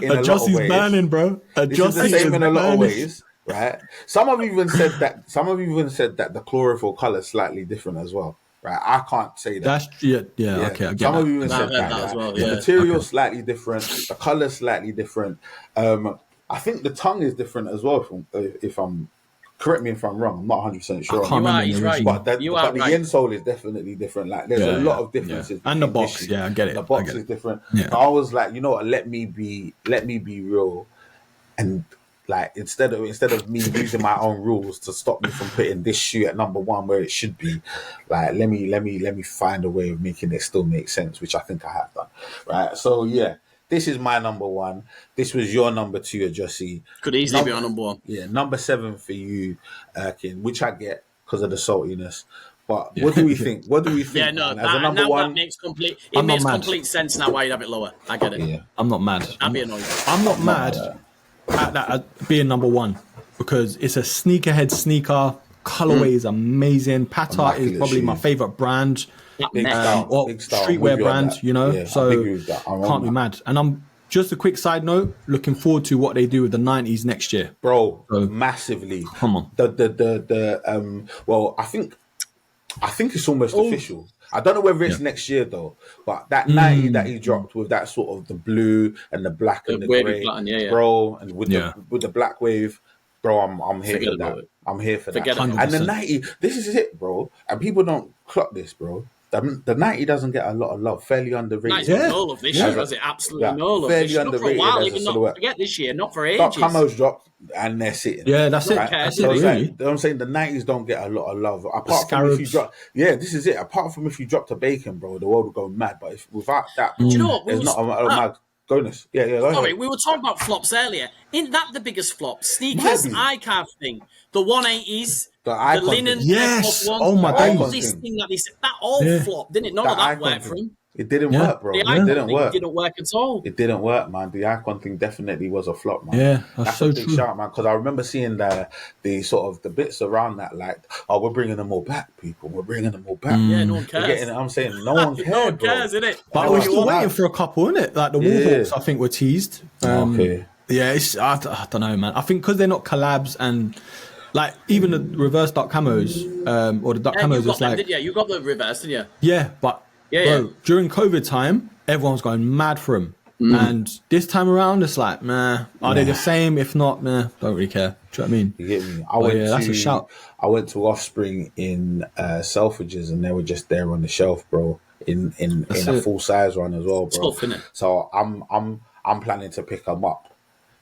in a lot of ways. Banning, bro. This is the same in a lot of ways. Right. Some have even said that the chlorophyll color is slightly different as well. Right. I can't say that. That's okay. I get Some that. have even said that as well. The material is slightly different. The color is slightly different. I think the tongue is different as well. If I'm correct me if I'm wrong. I'm not 100% sure. He's right. But the insole is definitely different. Like there's a lot of differences. And the box, I get it. The box is different. Yeah. I was like, you know what? Let me be real, and like instead of me using my own rules to stop me from putting this shoe at number one where it should be, like let me find a way of making it still make sense, which I think I have done. Right. So yeah. This is my number one. This was your number two, Ajeossi. Could easily be our number one. Yeah, number 7 for you, Erkin, which I get because of the saltiness. But what do we think? What do we think? Yeah, no, that makes complete. It makes complete sense now why you'd have it lower. I get it. Yeah, I'm not mad. I'd be annoyed. I'm not mad at that being number one because it's a sneakerhead sneaker. Colorway is amazing. Pata is probably my favorite brand. Big style, streetwear brand, you know. Yeah, so can't be mad. And I'm just a quick side note, looking forward to what they do with the 90s next year, bro. Massively. Come on. Well, I think it's almost official. I don't know whether it's next year though, but that 90 that he dropped with that sort of the blue and the black and the grey, bro, and with the black wave, bro, I'm here for that. I'm here for that. And the 90, this is it, bro. And people don't clock this, bro. The 90 doesn't get a lot of love. Fairly underrated. Nice, got no love this year, has it? Absolutely no love. Fairly This year. Not for a underrated while, as a even not silhouette. forget this year, not for ages. Dot camos dropped and they're sitting. Yeah, that's it. Right? That's So it, it's really. like, I'm saying the 90s don't get a lot of love. Apart from if you Scarabs. drop, this is it. Apart from if you dropped a bacon, bro, the world would go mad. But if without that, Do you know what? there's not a mad bonus. Yeah, go Sorry, ahead. we were talking about flops earlier. Isn't that the biggest flop? Sneakers, Might be. iCarve thing, the 180s, The the icon linen, thing. Yes. ones, Oh my all days. this thing. thing that all flopped, didn't it? None of that icon worked for thing. him. It didn't Yeah. work, bro. The It icon didn't thing work. didn't work at all. It didn't work, man. The icon thing definitely was a flop, man. Yeah, that's so a big true. shout, man. Because I remember seeing the sort of the bits around that, like, oh, we're bringing them all back, people. We're bringing them all back. Yeah, no one You're cares. getting it? I'm saying no one cares, No one bro. cares, innit? But No we're one still cares. waiting for a couple, isn't it? Like the Warhawks, I think, were teased. Okay. Yeah, I don't know, man. I think because they're not collabs and like even the reverse dark camos or the dark Yeah, you camos, got it's them, like didn't you? You got the reverse, didn't you? yeah, but Yeah, bro, during COVID time, everyone's going mad for them. And this time around, it's like, nah, are they the same? If not, nah, don't really care. Do you know what I mean? You get me? That's a shout. I went to Offspring in Selfridges, and they were just there on the shelf, bro. In a it. full size one as well, bro. Tough, innit? So I'm planning to pick them up.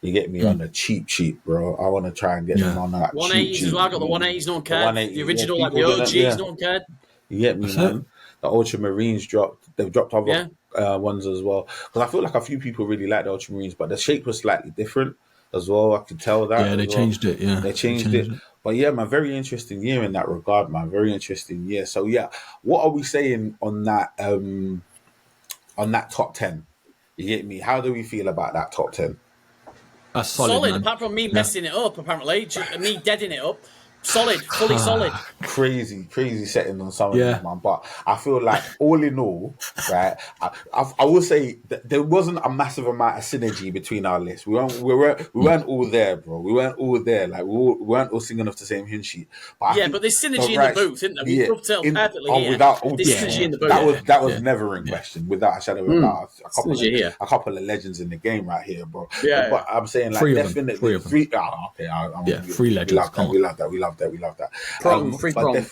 You get me on the cheap, bro. I want to try and get them on that 180s cheap. as well. I got the 180s, no one cared. 180s, The original, yeah, like the people OGs, didn't- no one cared. You get me, man. The Ultramarines dropped. They've dropped other ones as well. Because I feel like a few people really like the Ultramarines, but the shape was slightly different as well. I could tell that. Yeah, they changed it. Yeah, They changed it. But yeah, man, very interesting year in that regard, man. Very interesting year. So yeah, what are we saying on that top 10? You get me? How do we feel about that top 10? That's solid, man. Apart from me messing it up, apparently, me deading it up. Solid, fully solid. Crazy setting on some of Yeah. them, man. But I feel like all in all, right, I will say that there wasn't a massive amount of synergy between our lists. We weren't all there, bro. We weren't all there. Like we weren't all singing off the same hymn sheet. But I think But there's synergy in the booth, isn't there? We dovetailed perfectly here. There's synergy in the booth. That was never in question, without a shadow of a doubt. A couple of legends in the game right here, bro. Yeah. But I'm saying like Three of them. definitely Three of them. three. Three legends. We love that. We love that. Free But prong.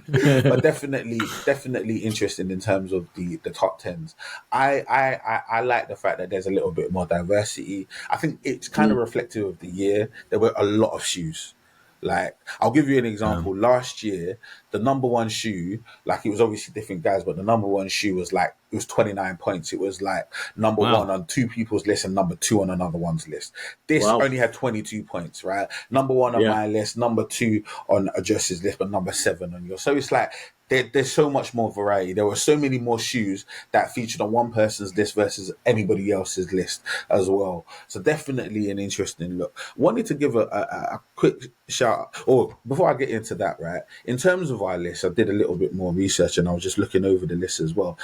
but definitely interesting in terms of the top tens. I like the fact that there's a little bit more diversity. I think it's kind of reflective of the year. There were a lot of shoes. Like, I'll give you an example. Last year, the number one shoe, like, it was obviously different guys, but the number one shoe was like, it was 29 points. It was like number one on two people's list and number two on another one's list. This only had 22 points, right? Number one on my list, number two on Ajeossi's list, but number 7 on yours. So it's like, there's so much more variety. There were so many more shoes that featured on one person's list versus anybody else's list as well. So definitely an interesting look. Wanted to give a quick shout out, or before I get into that, right? In terms of our list, I did a little bit more research and I was just looking over the list as well.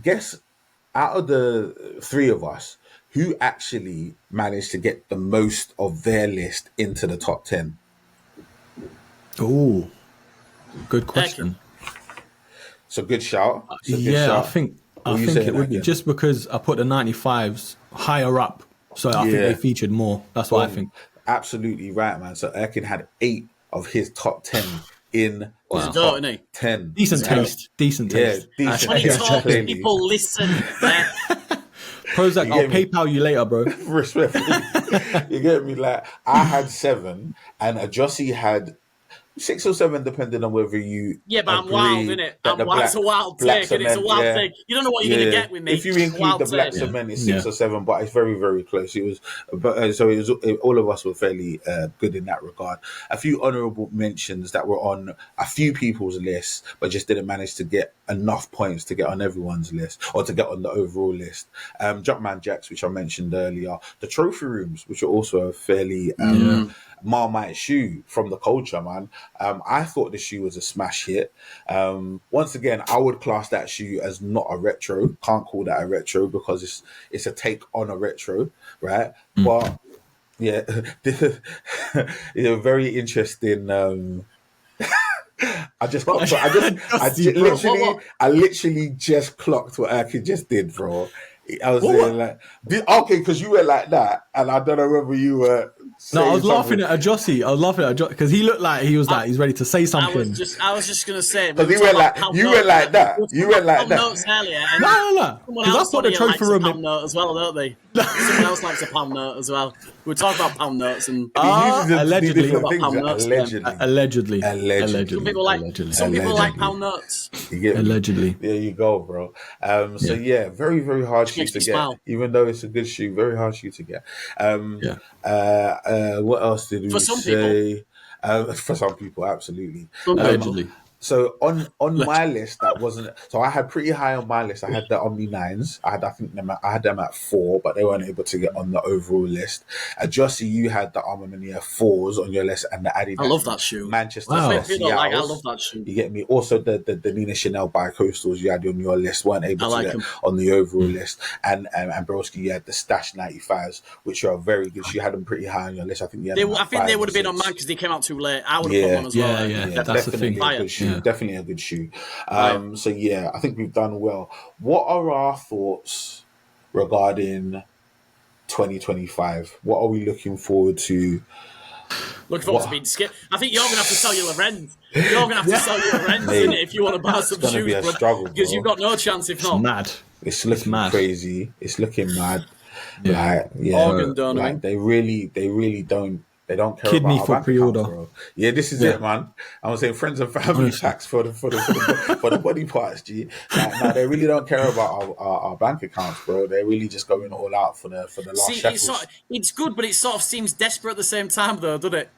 Guess out of the three of us, who actually managed to get the most of their list into the top 10? Oh, good question. It's a good shout. I think it would be just because I put the 95s higher up, so I think they featured more. That's what I think. Absolutely right, man. So Erkin had 8 of his top 10 in Wow. top 10. Decent taste. Yeah, decent. When you talk, people listen. PROZECH, I'll PayPal you later, bro. Respectfully. You get me? Like, I had 7 and Ajeossi had 6 or 7, depending on whether you. Yeah, but I'm wild, innit? It's a wild take, and it's a wild thing. You don't know what you're going to get with me. If you include the black cement, it's 6 or 7, but it's very, very close. It was, all of us were fairly good in that regard. A few honourable mentions that were on a few people's lists, but just didn't manage to get enough points to get on everyone's list or to get on the overall list. Jumpman Jacks, which I mentioned earlier, the trophy rooms, which are also a fairly Marmite shoe from the culture, man. I thought the shoe was a smash hit. Once again, I would class that shoe as not a retro. Can't call that a retro because it's a take on a retro, right? But yeah, very interesting. I literally just clocked what Erkin just did, bro. I was saying like, okay, because you were like that, and I don't know whether you were. No, I was something. laughing at Ajeossi. I was laughing at Ajeossi because he looked like he's ready to say something. I was just gonna say because you went like that. You went like that. Notes earlier. And No. Because I thought the trophy room. Pound note as well, don't they? Someone else likes a pound note as well. We talk about pound notes and allegedly. Allegedly. Some people like pound notes. You get me? Allegedly. There you go, bro. So yeah, very, very hard shoe to get. Smile. Even though it's a good shoe, very hard shoe to get. What else did we say? For some people, absolutely. Allegedly. So on my list, that wasn't. So I had pretty high on my list. I had the Omni 9s. I had them at 4, but they weren't able to get on the overall list. Ajeossi, you had the Armour Mania 4s on your list, and the Adidas. I love that shoe. Manchester. Wow. I love that shoe. You get me. Also, the Nina Chanel Bi-Coastals you had on your list weren't able to get on the overall list. And Broski, you had the Stash 95s, which are very good. You had them pretty high on your list. I think you had I think they would have been on mine because they came out too late. I would have put one as well. Yeah. That's the thing. A good shoe. Definitely a good shoe. So yeah, I think we've done well. What are our thoughts regarding 2025? What are we looking forward to? Looking forward to being skipped. I think you're going to have to sell your Lorenz. You're going to have to sell your Lorenz, isn't it, if you want to buy some shoes, be a struggle, because you've got no chance if not. It's mad. It's looking crazy. It's looking mad. Organ donor. Like they really don't. They don't care Kidney about for our bank pre-order. accounts, bro. Yeah, this is it, man. I'm saying friends and family packs for the body parts, G. Like, they really don't care about our bank accounts, bro. They're really just going all out for the last shekels. It's good, but it sort of seems desperate at the same time, though, doesn't it?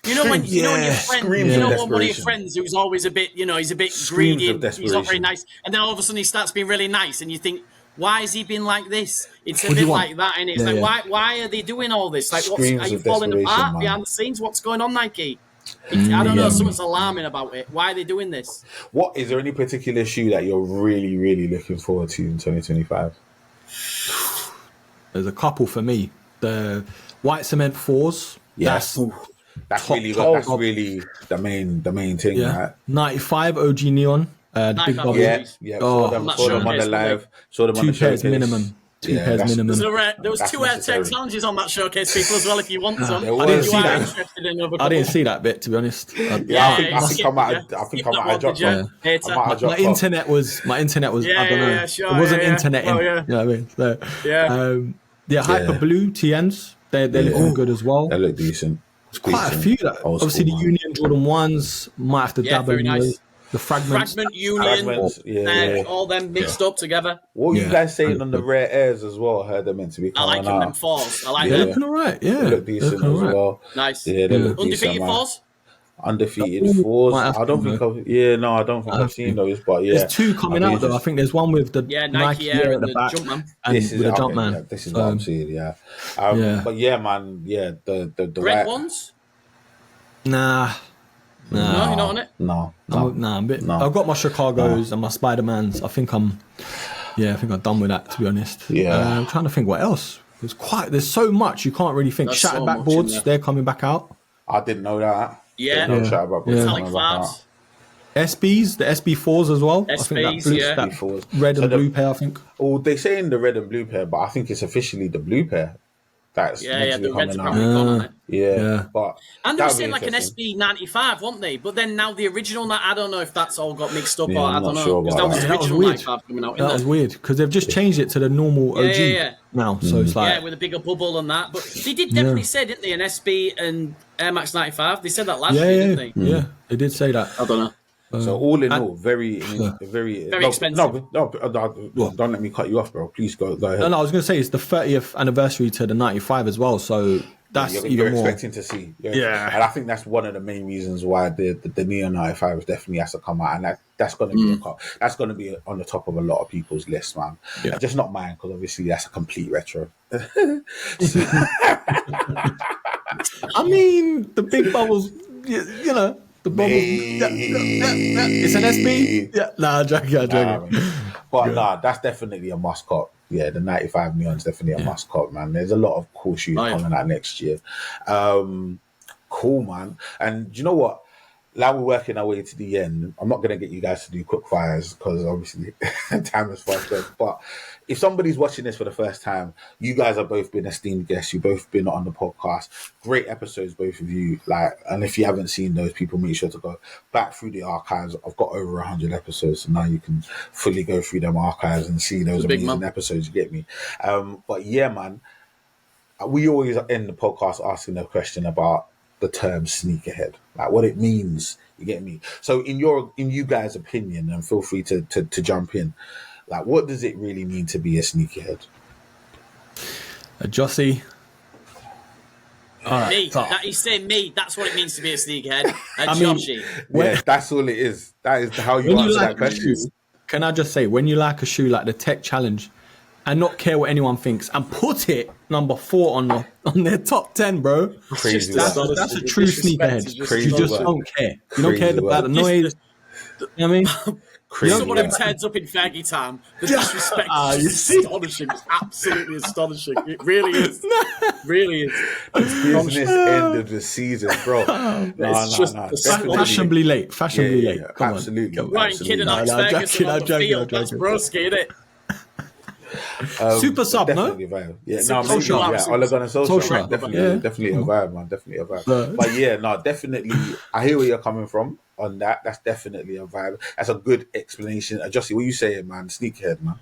You know when your friend, one of your friends who's always a bit, he's a bit greedy, and he's not very nice, and then all of a sudden he starts being really nice, and you think, why has he been like this? It's a bit like that, and it's why are they doing all this? Like, are you falling apart behind the scenes? What's going on, Nike? I don't know. Something's alarming about it. Why are they doing this? What is there any particular shoe that you're really, really looking forward to in 2025? There's a couple for me. The white cement 4s. Yes. That's top, really top, that's really the main thing, right? 95 OG neon. The big bubble. Yeah. Saw them on the live. Saw them on the showcase. 2 pairs minimum. 2 pairs minimum. There was 2 AirTech challenges on that showcase, people, as well, if you want some. I didn't see that. I didn't see that bit, to be honest. I think I might have dropped one. My internet was I don't know. It wasn't internet in. You know what I mean? So, Hyper Blue TNs. They're looking good as well. They look decent. There's quite a few. Obviously, the Union Jordan 1s might have to dabble in those. The fragment Union, all them mixed up together. What were you guys saying on the Rare Airs as well? I heard they're meant to be coming out. I like them 4s. I like them. They're looking alright, yeah. They look decent as well. Nice. Yeah, they look Undefeated decent, 4s? Undefeated 4s. I don't think I've seen those, but yeah. There's 2 coming out though. I think there's one with the Nike Air at the back. And this is with the Jumpman. This is what I'm seeing, But yeah, man, the red ones? Nah. No, you're not on it? No. I've got my Chicago's and my Spider-Mans. I think I'm done with that, to be honest. Yeah. I'm trying to think what else. There's so much you can't really think. Shattered backboards, they're coming back out. I didn't know that. Yeah. Shattered backboards. Metallic flaps. SBs, the SB4s as well. SBs, I think that red and blue pair, I think. Oh, they say in the red and blue pair, but I think it's officially the blue pair. That's the red's out. probably gone on it. Yeah. But and they were saying like an SB95, weren't they? But then now the original, I don't know if that's all got mixed up or I don't know. Sure because that was the original 95 coming out. That was weird because they've just changed it to the normal OG now. So it's like with a bigger bubble and that. But they did definitely say, didn't they, an SB and Air Max 95? They said that last year, didn't they? Yeah, they did say that. I don't know. So all in all, very expensive. No, don't let me cut you off, bro. Please go ahead. No, I was going to say it's the 30th anniversary to the 95 as well. So that's you're more expecting to see. Yeah, and I think that's one of the main reasons why the Neo 95 definitely has to come out, and that's going to be on the top of a lot of people's lists, man. Yeah. Just not mine, because obviously that's a complete retro. I mean, the big bubbles, you know. The bubble. It's an SB. Yeah, I'm joking. But that's definitely a must-cop. Yeah, the 95 Neon's definitely a must-cop, man. There's a lot of cool shoes coming out next year. Cool, man. And you know what? now we're working our way to the end. I'm not going to get you guys to do quick fires because obviously time is fast spent. But if somebody's watching this for the first time, you guys have both been esteemed guests. You've both been on the podcast. Great episodes, both of you. And if you haven't seen those, people make sure to go back through the archives. I've got over 100 episodes, so now you can fully go through them archives and see those amazing episodes. You get me? But yeah, man, we always end the podcast asking a question about the term sneakerhead, like what it means. You get me? So in you guys' opinion, and feel free to jump in, like what does it really mean to be a sneakerhead? Jossie. Me. He's saying me. That's what it means to be a sneakerhead. Joshy. Yeah, that's all it is. That is how you answer that question. Can I just say, when you like a shoe like the Tech Challenge, and not care what anyone thinks, and put it number 4 on their top 10, bro. Crazy. That's a true sneakerhead. You just don't care. You don't care about the noise. You know what I mean? Someone who turns up in faggy time. The disrespect is astonishing. It's absolutely astonishing. It really is. Really is. Business end of the season, bro. Fashionably late. Fashionably late. Come absolutely. on. Ryan Kidd and Ox Ferguson on the field. That's Broski, isn't it? Super sub, no? Yeah, social. Ole Gunnar social. Definitely a vibe, man. Definitely a vibe. But yeah, no, definitely. I hear where you're coming from on that. That's definitely a vibe. That's a good explanation. Jossie, what you saying, man? Sneakerhead, man.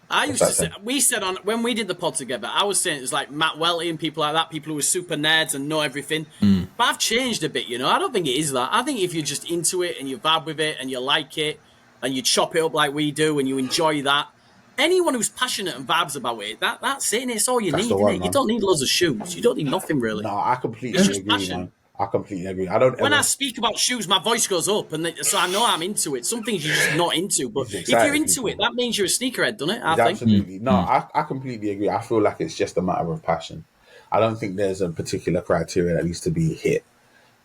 I used to say, we said on when we did the pod together, I was saying it's like Matt Welty and people like that, people who are super nerds and know everything. But I've changed a bit, you know. I don't think it is that. I think if you're just into it and you vibe with it and you like it and you chop it up like we do and you enjoy that, anyone who's passionate and vibes about it, that's it. And it's all you need. You don't need loads of shoes. You don't need nothing really. No, I completely agree, man. I completely agree. When I speak about shoes, my voice goes up, and so I know I'm into it. Some things you're just not into, but if you're into it, that means you're a sneakerhead, doesn't it? I think. Absolutely. No, I completely agree. I feel like it's just a matter of passion. I don't think there's a particular criteria that needs to be hit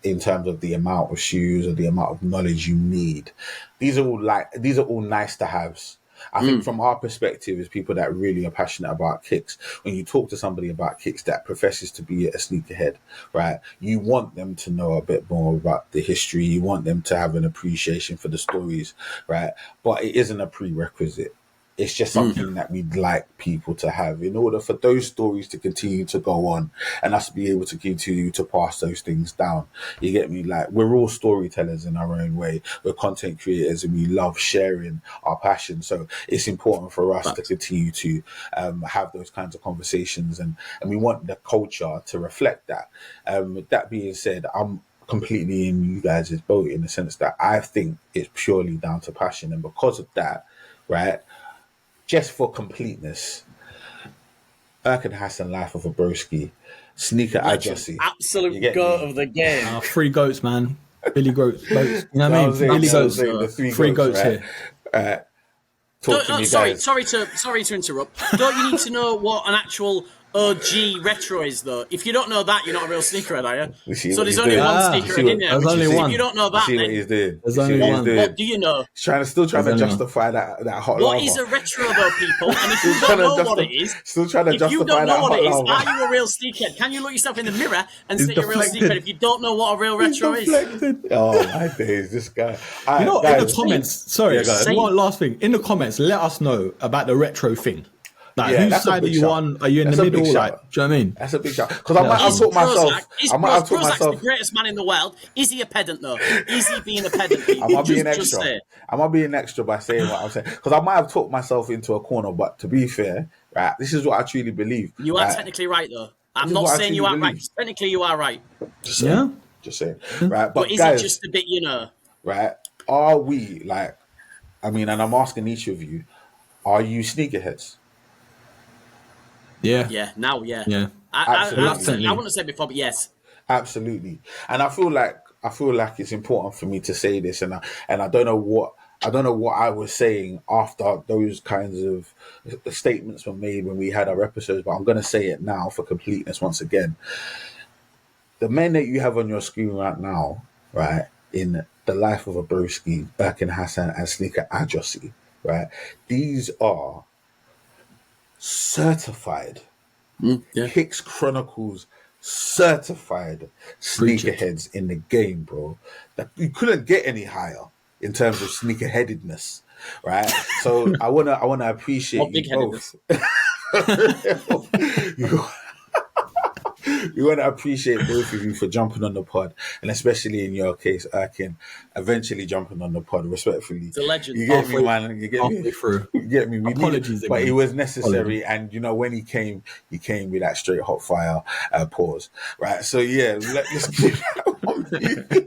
in terms of the amount of shoes or the amount of knowledge you need. These are all nice to haves. I think from our perspective as people that really are passionate about kicks, when you talk to somebody about kicks that professes to be a sneakerhead, right, you want them to know a bit more about the history. You want them to have an appreciation for the stories, right? But it isn't a prerequisite. It's just something that we'd like people to have in order for those stories to continue to go on and us to be able to continue to pass those things down. You get me? Like, we're all storytellers in our own way. We're content creators and we love sharing our passion. So it's important for us to continue to have those kinds of conversations and we want the culture to reflect that. That being said, I'm completely in you guys' boat in the sense that I think it's purely down to passion. And because of that, right, just for completeness, Erkin Hassan, Life of a Broski, Sneaker.Ajeossi. Absolute goat of the game. 3 goats, man. Billy Goats. You know what I mean? Billy Goats. The 3 goats right? here. Sorry to interrupt. Don't you need to know what an actual OG retro is, though? If you don't know that, you're not a real sneakerhead, are you? So there's only one sneakerhead in there. There's only one. If you don't know that, see what he's doing. There's only one. What do you know? Still trying to justify that hot lava. What is a retro, though, people? And if you don't know what it is, still trying to justify that hot lava. Are you a real sneakerhead? Can you look yourself in the mirror and say you're a real sneakerhead if you don't know what a real retro is? Oh my days, this guy. In the comments, one last thing. In the comments, let us know about the retro thing. Like, whose side are you on? Are you in the middle? Like, do you know what I mean? That's a big shout. Because I might have taught myself. PROZECH's the greatest man in the world. Is he a pedant, though? Is he being a pedant? Am I being extra? Am I being extra by saying what I'm saying? Because I might have talked myself into a corner, but to be fair, right, this is what I truly believe. You are technically right, though. I'm not saying you are right. Technically, you are right. Just saying. Right, but is it just a bit, you know? Right? Are we, like, I mean, and I'm asking each of you, are you sneakerheads? Yeah. Now, yeah. I wouldn't say before, but yes. Absolutely. And I feel like it's important for me to say this, and I don't know what I was saying after those kinds of statements were made when we had our episodes, but I'm going to say it now for completeness once again. The men that you have on your screen right now, right, in the Life of a Broski, Erkin Hassan and Sneaker.Ajeossi, right, these are certified Kicks Chronicles certified Preach it. sneakerheads in the game, bro. That you couldn't get any higher in terms of sneakerheadedness, right? So I wanna appreciate you both. We want to appreciate both of you for jumping on the pod, and especially in your case, Erkin, eventually jumping on the pod. Respectfully, It's a legend. You get me, man. You get me. Halfway through. You get me. We Apologies needed, but again. it was necessary. And you know, when he came with that straight hot fire pause, right? So yeah, let's keep that on.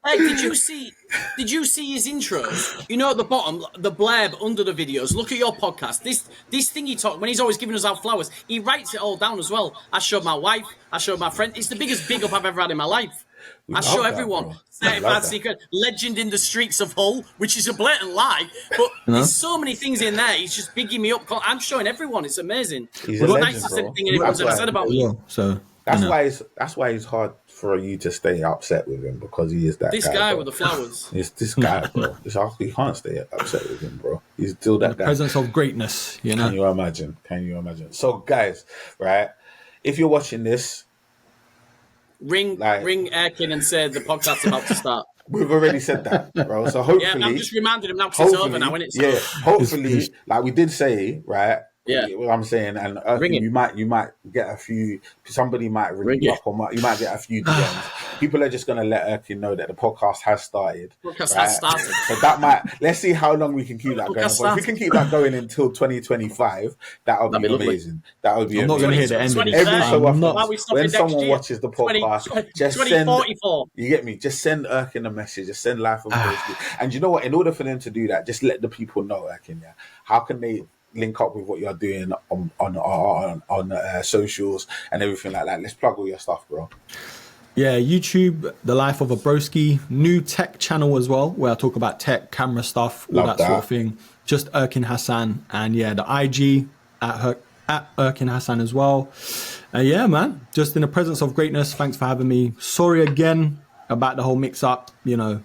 Hey, did you see his intros? You know, at the bottom, the blurb under the videos. Look at your podcast. This thing he talked when he's always giving us out flowers. He writes it all down as well. I showed my wife. I showed my friend. It's the biggest big up I've ever had in my life. I show everyone. Certified secret legend in the streets of Hull, which is a blatant lie. But there's so many things in there. He's just bigging me up. I'm showing everyone. It's amazing. He's a legend, nicest bro. thing anyone's ever said about me. Yeah, so That's why it's hard for you to stay upset with him, because he is that This guy, guy bro. with the flowers. It's this guy, bro. You can't stay upset with him, bro. He's still that guy. presence of greatness, you know. Can you imagine? So, guys, right? If you're watching this, Ring Erkin and say the podcast's about to start. we've already said that, bro. So hopefully, Yeah, I'm just reminding him now because it's over now, when it's over. hopefully, like we did say, right? Yeah. What I'm saying, and Ring it. you might get a few. somebody might ring you up, or you might get a few DMs. People are just going to let Erkin know that the podcast has started. Podcast has started. So that might, let's see how long we can keep that going. If we can keep that going until 2025, that would be amazing. That would be I'm not amazing. going to hear the end of this. Every so often, Why we stop when it next someone year? watches the podcast, just send, 2044. you get me? Just send Erkin a message. Just send Life of Broski. And you know what? In order for them to do that, just let the people know, Erkin, yeah? How can they link up with what you're doing on socials and everything like that? Let's plug all your stuff, bro. Yeah, YouTube, The Life of a Broski, new tech channel as well, where I talk about tech, camera stuff, all that sort of thing. Just Erkin Hassan, and yeah, the IG at Erkin Hassan as well. Yeah, man, just in the presence of greatness. Thanks for having me. Sorry again about the whole mix-up. You know,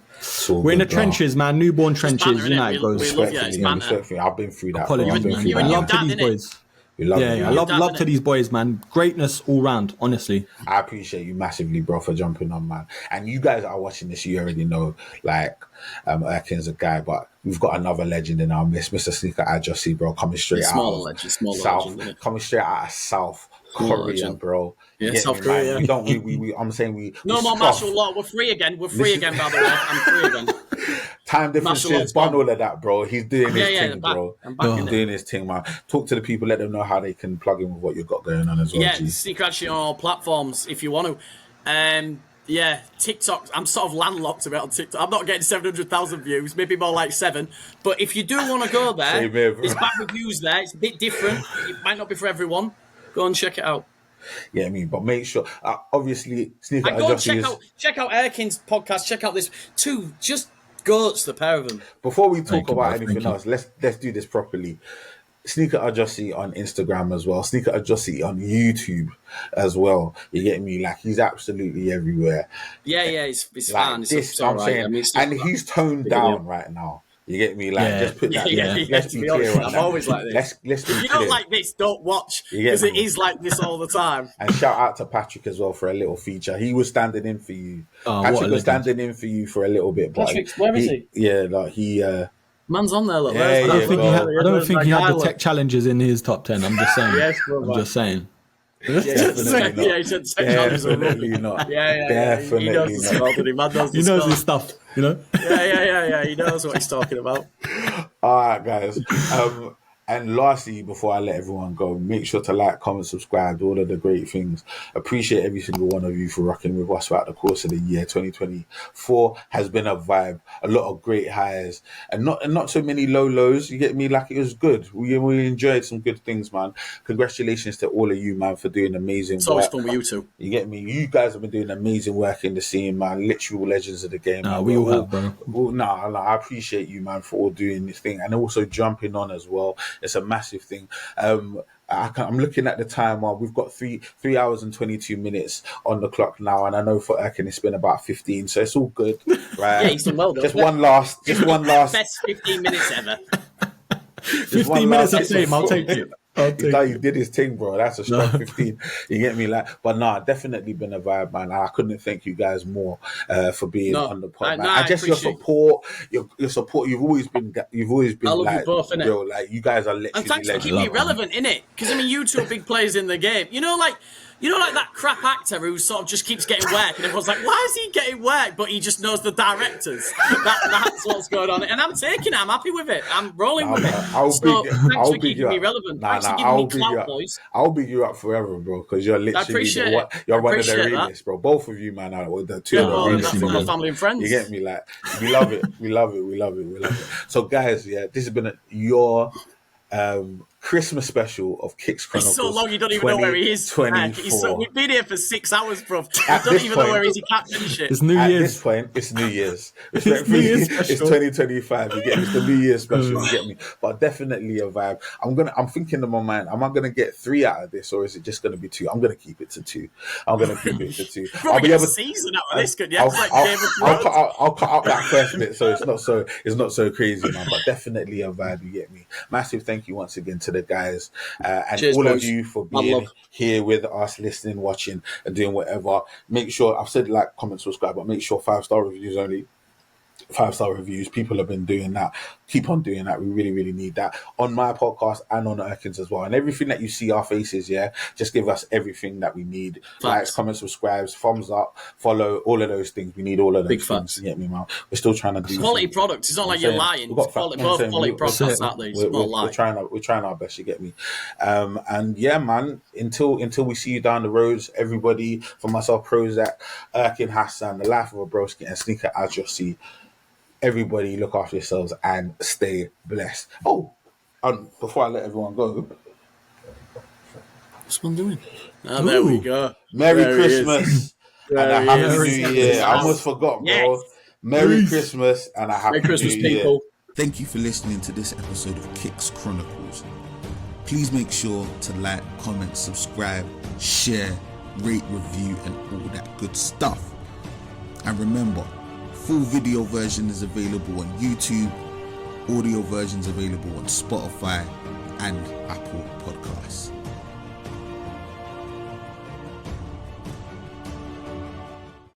we're in the trenches, man. Newborn trenches. banter, You know how innit? it goes. We love you. It's banter. Respectfully, I've been through that. Apologies, I've been man. through You and that. your Love to dad, these innit? boys. We love Yeah, you. yeah, man. love to these boys, man. Greatness all round, honestly. I appreciate you massively, bro, for jumping on, man. And you guys that are watching this, you already know, like, Erkin's a guy, but we've got another legend in our midst, Mr. Sneaker.Ajeossi, bro, coming straight Smaller out of legend, smaller South, legend, innit? coming straight out of South Smaller Korea, legend. bro. Yeah, You get South me, man? Korea. We don't. We. I'm saying we. No we more scoff. martial law. We're free again. We're free again, by the way. I'm free again. Time Martial differences, arts bun gone. all of that, bro. He's doing his Yeah, thing, back. bro. I'm back in He's it. doing his thing, man. Talk to the people, let them know how they can plug in with what you've got going on as well. Yeah, G. Sneakerhead on all platforms if you want to. Yeah, TikTok. I'm sort of landlocked a bit on TikTok. I'm not getting 700,000 views, maybe more like 7. But if you do want to go there, Same here, bro. there's bad reviews there. It's a bit different. It might not be for everyone. Go and check it out. Yeah, I mean, but make sure, obviously, Sneaker And go and Adjussi check out Erkin's podcast. Check out this. Two just goats, the pair of them. Before we talk Thank you, about bro. anything Thank you. else, let's do this properly. Sneaker.Ajeossi on Instagram as well. Sneaker.Ajeossi on YouTube as well. You get me? Like, he's absolutely everywhere. Yeah, it's Like fine. this, It's all I'm right. saying, I mean, it's and just- he's toned down right now. You get me? Like, Yeah. just put that. Yeah, let's to be be clear honest, on I'm that. always like this. Let's be If you clear. don't like this, don't watch, You get because it me? is like this all the time. And shout out to Patrick as well for a little feature. He was standing in for you. Oh, what a Patrick was legend. standing in for you for a little bit. But Patrick, where is he? Yeah, like he. Man's on there, look. Yeah, Where's yeah, that? I don't think he had the Look. tech challenges in his top 10. I'm just saying. Yes, I'm just saying. Definitely Yeah, he said second Definitely not. Yeah. Definitely He knows the not. spell, doesn't he? Man knows the He knows spell. his stuff, you know? Yeah. He knows what he's talking about. All right, guys. And lastly, before I let everyone go, make sure to like, comment, subscribe, all of the great things. Appreciate every single one of you for rocking with us throughout the course of the year. 2024 has been a vibe, a lot of great highs, and not so many low lows. You get me? Like, it was good. We enjoyed some good things, man. Congratulations to all of you, man, for doing amazing It's always work. fun with you two. You get me? You guys have been doing amazing work in the scene, man. Literal legends of the game. Nah, man. we all We're have, bro. I appreciate you, man, for all doing this thing and also jumping on as well. It's a massive thing. I'm looking at the time. We've got 3 hours and 22 minutes on the clock now, and I know for Erkin it's been about 15, so it's all good, right? Yeah, he's done well, though. Just one last. Best 15 minutes ever. 15 minutes of fame, I'll take it. He did his thing, bro. That's a strong 15. You get me? Like, but nah, definitely been a vibe, man. I couldn't thank you guys more for being on the pod, man. And just your support, your support. You've always been I love like, you both, innit? bro, like you guys are literally. And thanks for keeping me relevant, innit? Because I mean, you two are big players in the game. You know, like that crap actor who sort of just keeps getting work, and everyone's like, why is he getting work? But he just knows the directors. That's what's going on. And I'm taking it. I'm happy with it. I'm rolling with it. Thanks for keeping me relevant. Thanks for giving me clout, boys. I'll big you up forever, bro, because you're literally you're one of the realest, bro. Both of you, man, are the two of the realest. From my family and friends. You get me? Like, we love it. We love it. So, guys, yeah, this has been your Christmas special of Kicks Chronicles. It's so long, you don't even know where he is. We've been here for 6 hours, bro. You don't even know where he is. He can't finish it. It's New Year's. At this point, it's New Year's. It's 2025. You get me? It's the New Year's special. You get me? But definitely a vibe. I'm thinking in my mind, am I gonna get 3 out of this, or is it just gonna be 2? I'm gonna keep it to 2. I'll be able to season out of this, good. Yeah, I'll cut out that first bit, so it's not so crazy, man. But definitely a vibe. You get me? Massive thank you once again to the guys and cheers, all boys. Of you for being here with us, listening, watching, and doing whatever. Make sure, I've said like, comment, subscribe, but make sure 5-star reviews only. 5-star reviews. People have been doing that. Keep on doing that. We really, really need that on my podcast and on Erkin's as well. And everything that you see our faces, yeah, just give us everything that we need. Likes, comments, subscribes, thumbs up, follow, all of those things. We need all of those big things. You get me, man? We're still trying to do quality products. It's not like you're lying. We've got quality products out there. We're trying our best. You get me? And yeah, man. Until we see you down the roads, everybody. For myself, PROZECH, Erkin Hassan, the life of a Broski, and Sneaker.Ajeossi. Everybody look after yourselves and stay blessed. Oh, before I let everyone go. What's one doing? Oh, there we go. Merry Christmas and a Happy New Year. I almost forgot, bro. Yes. Merry Christmas and a Happy New Year. People. Thank you for listening to this episode of Kicks Chronicles. Please make sure to like, comment, subscribe, share, rate, review, and all that good stuff. And remember, full video version is available on YouTube, audio versions available on Spotify and Apple Podcasts.